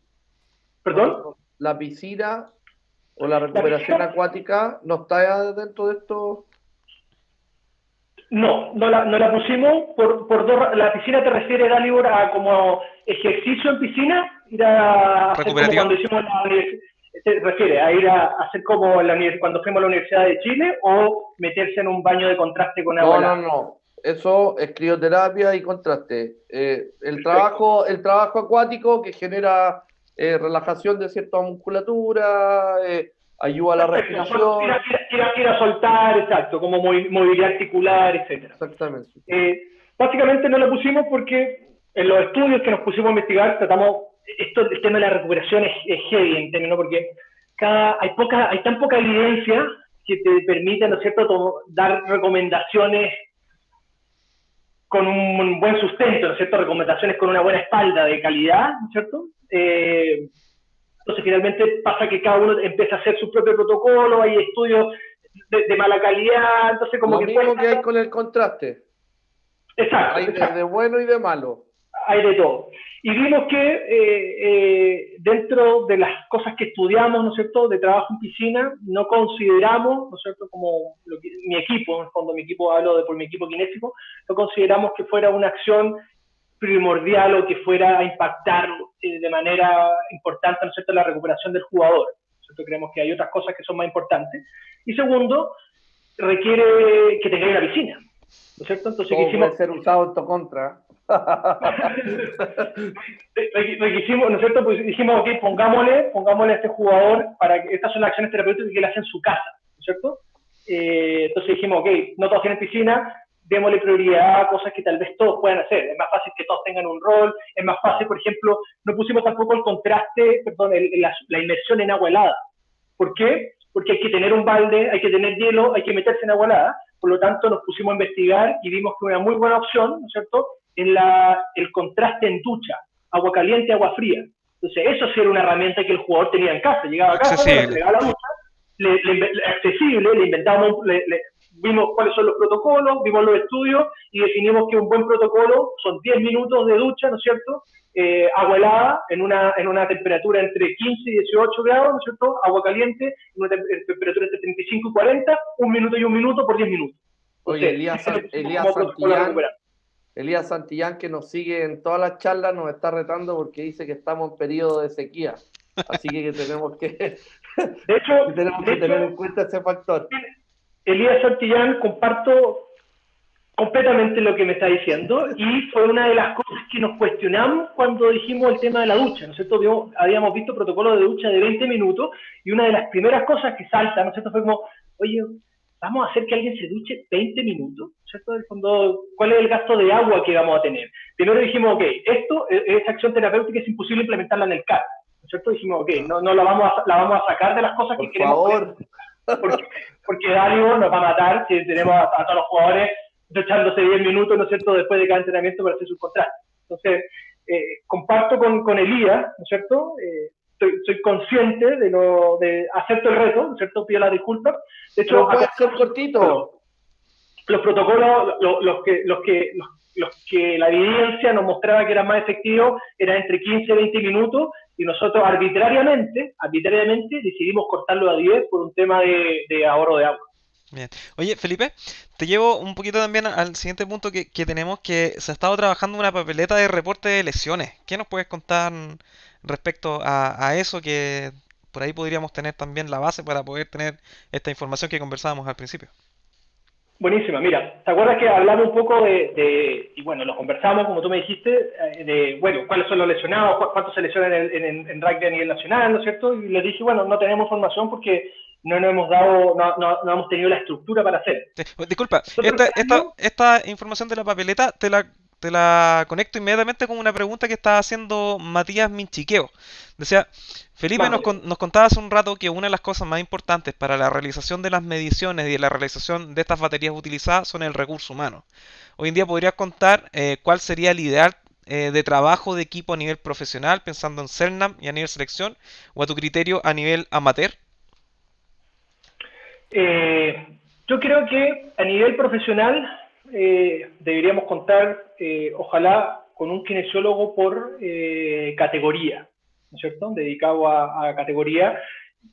¿Perdón? ¿La piscina o la recuperación acuática no está dentro de esto? No la pusimos por dos. La piscina te refiere, Dalibor, a como ejercicio en piscina, ir a hacer como cuando hicimos la universidad. ¿Se refiere a ir a hacer como cuando fuimos a la Universidad de Chile, o meterse en un baño de contraste con agua? No. Eso es crioterapia y contraste. El trabajo acuático que genera relajación de cierta musculatura, ayuda a la respiración. Ir a soltar, exacto, como movilidad articular, etcétera. Exactamente. Básicamente no lo pusimos porque en los estudios que nos pusimos a investigar tratamos, el tema de la recuperación es heavy en términos, porque hay tan poca evidencia que te permite, ¿no es cierto?, dar recomendaciones con un buen sustento, ¿no es cierto?, recomendaciones con una buena espalda de calidad, ¿no es cierto? Entonces finalmente pasa que cada uno empieza a hacer su propio protocolo, hay estudios de mala calidad, entonces como Lo que mismo cuesta. que hay con el contraste. Exacto, Hay exacto. de bueno y de malo. Hay de todo. Y vimos que dentro de las cosas que estudiamos, ¿no es cierto?, de trabajo en piscina, no consideramos, ¿no es cierto?, como mi equipo, en el fondo mi equipo, hablo por mi equipo kinésico, no consideramos que fuera una acción primordial o que fuera a impactar de manera importante, ¿no es cierto?, la recuperación del jugador. ¿No es cierto? Creemos que hay otras cosas que son más importantes. Y segundo, requiere que tengáis una piscina, ¿no es cierto? Entonces, Todo puede ser usado en tu contra. Requisimos, ¿no es cierto? Pues dijimos, ok, pongámosle a este jugador para que estas son las acciones terapéuticas que él hace en su casa, ¿no es cierto? Entonces dijimos, ok, no todos tienen piscina, démosle prioridad a cosas que tal vez todos puedan hacer. Es más fácil que todos tengan un rol, es más fácil, por ejemplo, no pusimos tampoco el contraste, perdón, la inmersión en agua helada. ¿Por qué? Porque hay que tener un balde, hay que tener hielo, hay que meterse en agua helada. Por lo tanto, nos pusimos a investigar y vimos que una muy buena opción, ¿no es cierto?, es el contraste en ducha, agua caliente, agua fría. Entonces, eso sí era una herramienta que el jugador tenía en casa. Llegaba a casa, bueno, se Accesible. pegaba la ducha, accesible, le inventamos, vimos cuáles son los protocolos, vimos los estudios y definimos que un buen protocolo son 10 minutos de ducha, ¿no es cierto?, agua helada en una temperatura entre 15 y 18 grados, ¿no es cierto?, agua caliente en una temperatura entre 35 y 40, un minuto y un minuto por 10 minutos. Oye, Entonces, como protocolo a recuperar. Elías Santillán, que nos sigue en todas las charlas, nos está retando porque dice que estamos en periodo de sequía. Así que tenemos que, De hecho, tener en cuenta ese factor. Elías Santillán, comparto completamente lo que me está diciendo y fue una de las cosas que nos cuestionamos cuando dijimos el tema de la ducha, ¿no es cierto? Habíamos visto protocolos de ducha de 20 minutos y una de las primeras cosas que salta, ¿no es cierto?, fue como, oye, vamos a hacer que alguien se duche 20 minutos, ¿no es cierto? En el fondo, ¿cuál es el gasto de agua que vamos a tener? Primero dijimos, ok, esa acción terapéutica es imposible implementarla en el CAR, ¿no es cierto? Dijimos, ok, no la vamos a sacar de las cosas que queremos. Por favor. Porque Dario nos va a matar si tenemos a todos los jugadores duchándose 10 minutos, ¿no es cierto?, después de cada entrenamiento para hacer su contrato. Entonces, comparto con Elías, ¿no es cierto?, soy consciente de acepto el reto, ¿no es cierto?, pido las disculpas. De hecho, puede ser cortito. Los protocolos, los que la evidencia nos mostraba que eran más efectivos, eran entre 15 y 20 minutos, y nosotros arbitrariamente decidimos cortarlo a 10 por un tema de ahorro de agua. Bien. Oye, Felipe, te llevo un poquito también al siguiente punto que tenemos, que se ha estado trabajando una papeleta de reporte de lesiones. ¿Qué nos puedes contar respecto a eso? Que por ahí podríamos tener también la base para poder tener esta información que conversábamos al principio. Buenísima, mira, ¿te acuerdas que hablamos un poco y bueno, lo conversamos, como tú me dijiste, bueno, cuáles son los lesionados, cuántos se lesionan en rugby a nivel nacional, ¿no es cierto? Y les dije, bueno, no tenemos formación porque no hemos tenido la estructura para hacer. Disculpa, esta información de la papeleta te la conecto inmediatamente con una pregunta que estaba haciendo Matías Minchiqueo. Decía, Felipe nos contaba hace un rato que una de las cosas más importantes para la realización de las mediciones y la realización de estas baterías utilizadas son el recurso humano. Hoy en día podrías contar cuál sería el ideal de trabajo de equipo a nivel profesional, pensando en CERNAM y a nivel selección, o a tu criterio a nivel amateur. Yo creo que a nivel profesional deberíamos contar, ojalá, con un kinesiólogo por categoría, ¿no es cierto?, dedicado a categoría.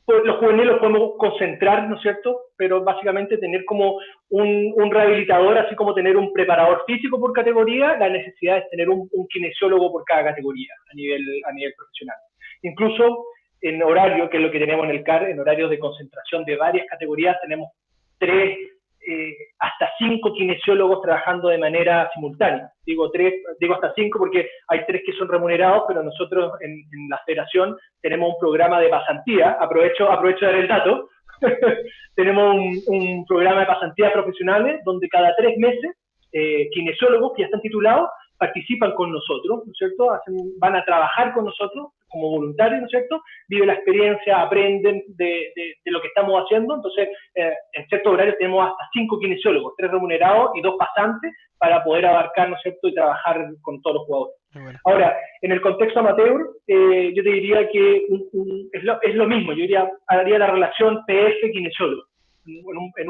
Pues los juveniles los podemos concentrar, ¿no es cierto?, pero básicamente tener como un rehabilitador, así como tener un preparador físico por categoría, la necesidad es tener un kinesiólogo por cada categoría a nivel profesional. Incluso en horario, que es lo que tenemos en el CAR, en horarios de concentración de varias categorías, tenemos 3 hasta 5 kinesiólogos trabajando de manera simultánea. Digo hasta 5 porque hay 3 que son remunerados, pero nosotros en la federación tenemos un programa de pasantía. Aprovecho de dar el dato. Tenemos un programa de pasantías profesionales donde cada 3 meses kinesiólogos que ya están titulados participan con nosotros, ¿no es cierto? Van a trabajar con nosotros como voluntarios, ¿no es cierto? Viven la experiencia, aprenden de lo que estamos haciendo. Entonces, en ciertos horarios tenemos hasta 5 kinesiólogos, 3 remunerados y 2 pasantes para poder abarcar, ¿no es cierto?, y trabajar con todos los jugadores. Bueno. Ahora, en el contexto amateur, yo te diría que es lo mismo. Yo haría la relación PF-kinesiólogo. en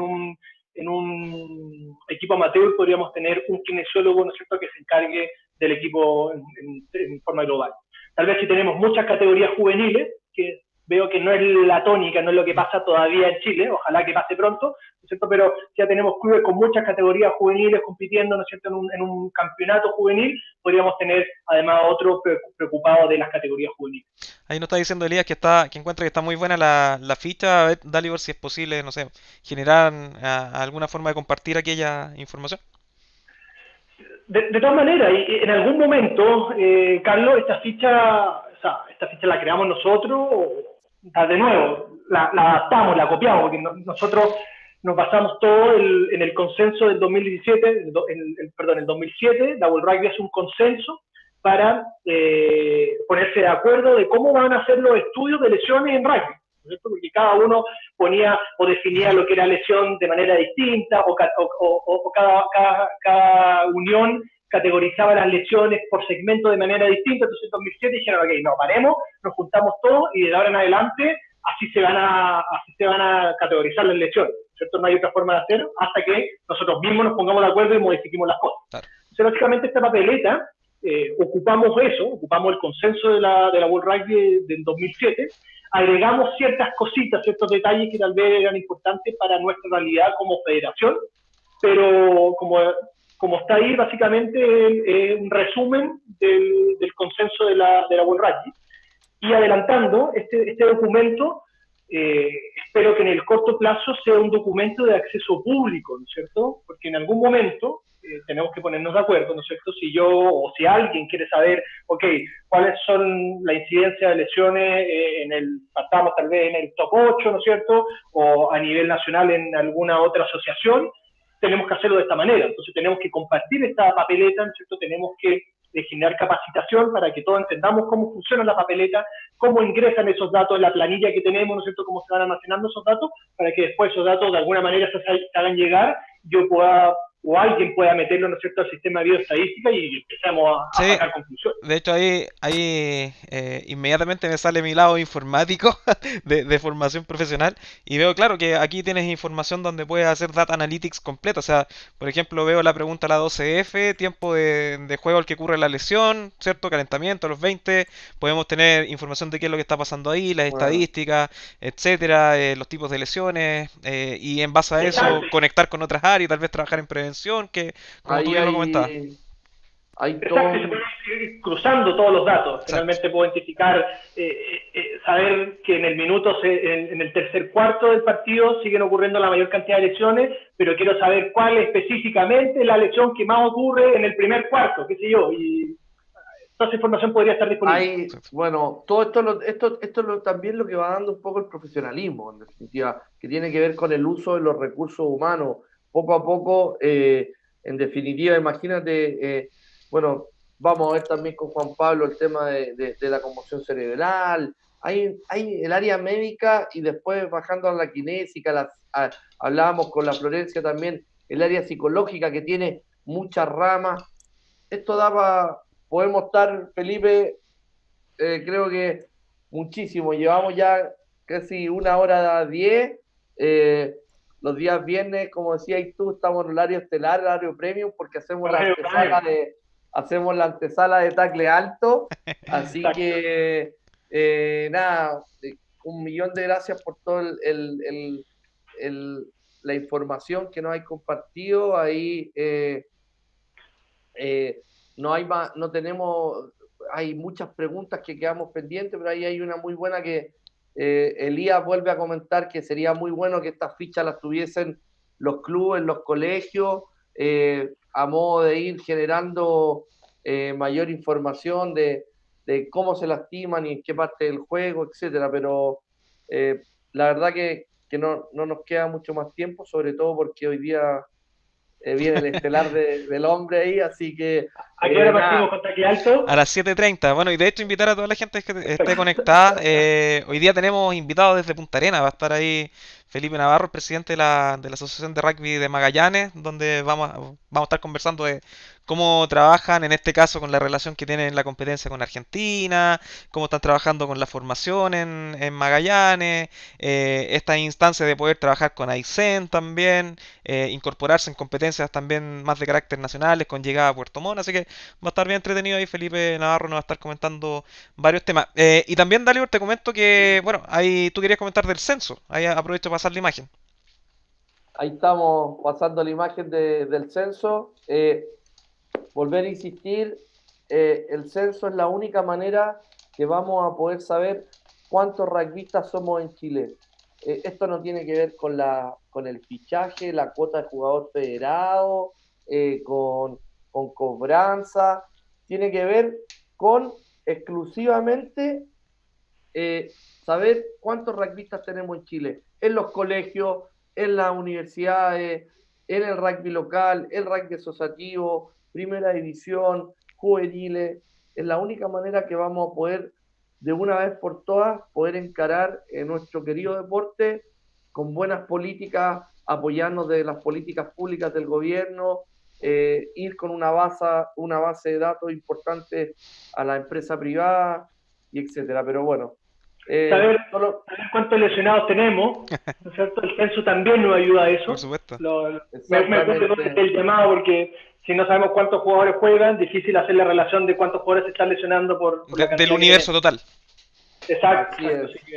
un equipo amateur podríamos tener un kinesiólogo, ¿no es cierto?, que se encargue del equipo en forma global. Tal vez si tenemos muchas categorías juveniles, que veo que no es la tónica, no es lo que pasa todavía en Chile, ojalá que pase pronto, ¿no es cierto? Pero ya tenemos clubes con muchas categorías juveniles compitiendo, ¿no es cierto?, en un campeonato juvenil, podríamos tener además otro preocupado de las categorías juveniles. Ahí nos está diciendo Elías que encuentra que está muy buena la ficha. A ver, Dalibor, si es posible, no sé, generar alguna forma de compartir aquella información. De todas maneras, y en algún momento, Carlos, esta ficha la creamos nosotros, de nuevo, la adaptamos, la copiamos, porque nosotros nos basamos todo en el consenso del 2017, perdón, el 2007, la World Rugby hace un consenso para ponerse de acuerdo de cómo van a ser los estudios de lesiones en rugby, ¿no es cierto? Porque cada uno ponía o definía lo que era lesión de manera distinta, o cada unión categorizaba las lesiones por segmento de manera distinta. Entonces en 2007 dijeron, ok, no, paremos, nos juntamos todos y de ahora en adelante así se van a categorizar las lesiones, ¿cierto? No hay otra forma de hacerlo hasta que nosotros mismos nos pongamos de acuerdo y modifiquemos las cosas. Claro. Entonces básicamente esta papeleta, ocupamos el consenso de la World Rugby del 2007, agregamos ciertas cositas, ciertos detalles que tal vez eran importantes para nuestra realidad como federación, pero como está ahí, básicamente es un resumen del consenso de la World Rugby. Y adelantando, este documento, espero que en el corto plazo sea un documento de acceso público, ¿no es cierto? Porque en algún momento tenemos que ponernos de acuerdo, ¿no es cierto? Si yo o si alguien quiere saber, ok, cuáles son la incidencia de lesiones estamos tal vez en el top 8, ¿no es cierto? O a nivel nacional en alguna otra asociación, tenemos que hacerlo de esta manera. Entonces tenemos que compartir esta papeleta, ¿no es cierto? Tenemos que generar capacitación para que todos entendamos cómo funciona la papeleta, cómo ingresan esos datos en la planilla que tenemos, ¿no es cierto?, cómo se van almacenando esos datos, para que después esos datos de alguna manera se hagan llegar, yo pueda, o alguien pueda meterlo, ¿no es cierto?, al sistema de bioestadística y empezamos a sacar conclusiones. De hecho, ahí inmediatamente me sale mi lado informático de formación profesional y veo, claro, que aquí tienes información donde puedes hacer data analytics completa. O sea, por ejemplo, veo la pregunta a la 12F, tiempo de juego al que ocurre la lesión, ¿cierto? Calentamiento, los 20. Podemos tener información de qué es lo que está pasando ahí, las estadísticas, etcétera, los tipos de lesiones, y en base a eso conectar con otras áreas y tal vez trabajar en prevención, que como tú bien lo comentabas. Exacto, se puede ir cruzando todos los datos. Exacto. Finalmente puedo identificar, saber que en el minuto, en el tercer cuarto del partido siguen ocurriendo la mayor cantidad de lesiones, pero quiero saber cuál específicamente la lesión que más ocurre en el primer cuarto, qué sé yo, y toda esa información podría estar disponible. Bueno, todo esto es también lo que va dando un poco el profesionalismo, en definitiva, que tiene que ver con el uso de los recursos humanos. Poco a poco, en definitiva, imagínate, bueno, vamos a ver también con Juan Pablo el tema de la conmoción cerebral. Hay el área médica y después bajando a la kinésica, hablábamos con la Florencia también, el área psicológica que tiene muchas ramas. Esto podemos estar, Felipe, creo que muchísimo. Llevamos ya casi 1h10. Los días viernes, como decías tú, estamos en el horario estelar, el horario premium, porque hacemos la antesala de tackle alto. Así que, nada, 1.000.000 de gracias por toda la información que nos has compartido. Ahí hay muchas preguntas que quedamos pendientes, pero ahí hay una muy buena que Elías vuelve a comentar, que sería muy bueno que estas fichas las tuviesen los clubes, los colegios, a modo de ir generando mayor información de cómo se lastiman y en qué parte del juego, etcétera. Pero la verdad que no nos queda mucho más tiempo, sobre todo porque hoy día viene el estelar del hombre ahí, así que... ¿A qué hora partimos con tackle alto? A las 7:30. Bueno, y de hecho invitar a toda la gente que esté conectada. Hoy día tenemos invitados desde Punta Arenas. Va a estar ahí Felipe Navarro, el presidente de la Asociación de Rugby de Magallanes, donde vamos a estar conversando de cómo trabajan, en este caso, con la relación que tienen en la competencia con Argentina, cómo están trabajando con la formación en Magallanes, esta instancia de poder trabajar con Aysén también, incorporarse en competencias también más de carácter nacionales con llegada a Puerto Montt, así que va a estar bien entretenido ahí. Felipe Navarro nos va a estar comentando varios temas. Y también, Dalibor, te comento que, bueno, ahí tú querías comentar del censo, ahí aprovecho para pasar la imagen. Ahí estamos pasando la imagen del censo. Volver a insistir, el censo es la única manera que vamos a poder saber cuántos rugbyistas somos en Chile. Esto no tiene que ver con el fichaje, la cuota de jugador federado, con cobranza, tiene que ver con exclusivamente saber cuántos rugbyistas tenemos en Chile, en los colegios, en las universidades, en el rugby local, el rugby asociativo, primera división, juveniles. Es la única manera que vamos a poder, de una vez por todas, poder encarar nuestro querido deporte con buenas políticas, apoyarnos de las políticas públicas del gobierno, ir con una base de datos importante a la empresa privada, y etcétera. Pero bueno, saber cuántos lesionados tenemos, ¿no es cierto? El censo también nos ayuda a eso. Por supuesto. Me puse el llamado porque si no sabemos cuántos jugadores juegan, difícil hacer la relación de cuántos jugadores se están lesionando por del universo total. Exacto.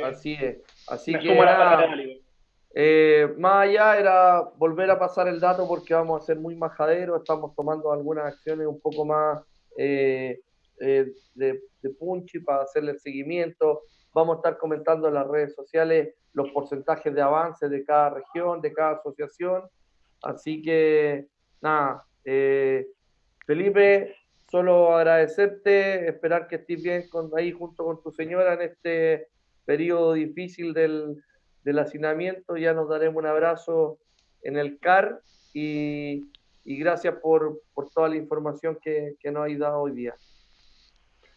Así es. Así que más allá era volver a pasar el dato porque vamos a ser muy majaderos, estamos tomando algunas acciones un poco más de punchy para hacerle el seguimiento. Vamos a estar comentando en las redes sociales los porcentajes de avance de cada región, de cada asociación. Así que, nada, Felipe, solo agradecerte, esperar que estés bien ahí junto con tu señora en este periodo difícil del hacinamiento. Ya nos daremos un abrazo en el CAR y gracias por toda la información que nos has dado hoy día.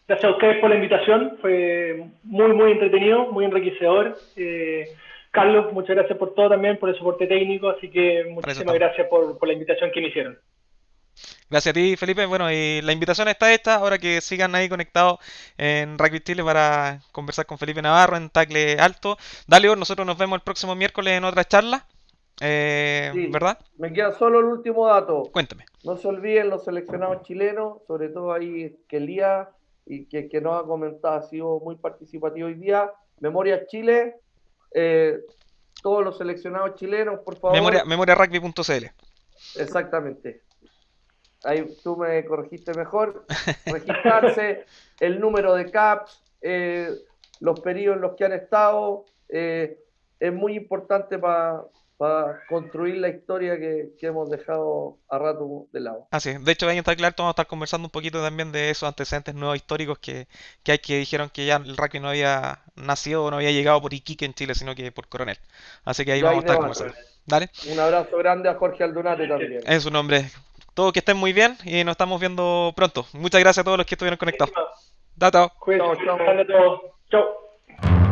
Gracias a ustedes por la invitación, fue muy entretenido, muy enriquecedor. Carlos, muchas gracias por todo también, por el soporte técnico, así que muchísimas gracias por la invitación que me hicieron. Gracias a ti, Felipe. Bueno, y la invitación está hecha, ahora que sigan ahí conectados en Rugby Chile para conversar con Felipe Navarro en Tackle Alto. Dale, nosotros nos vemos el próximo miércoles en otra charla, sí, ¿verdad? Me queda solo el último dato. Cuéntame. No se olviden los seleccionados chilenos, sobre todo ahí que Elías y que nos ha comentado, ha sido muy participativo hoy día. Memoria Chile, todos los seleccionados chilenos, por favor. Memoriarugby.cl. Exactamente. Ahí tú me corregiste mejor. Registrarse, el número de CAPS, los periodos en los que han estado, es muy importante para construir la historia que hemos dejado a rato de lado. Así es. De hecho, ahí en Tackle Alto vamos a estar conversando un poquito también de esos antecedentes nuevos históricos que hay, que dijeron que ya el rugby no había nacido o no había llegado por Iquique en Chile, sino que por Coronel. Así que ahí vamos a estar conversando. Dale. Un abrazo grande a Jorge Aldunate también. Es su nombre. Todos que estén muy bien y nos estamos viendo pronto. Muchas gracias a todos los que estuvieron conectados. Chao. Chao. Chao.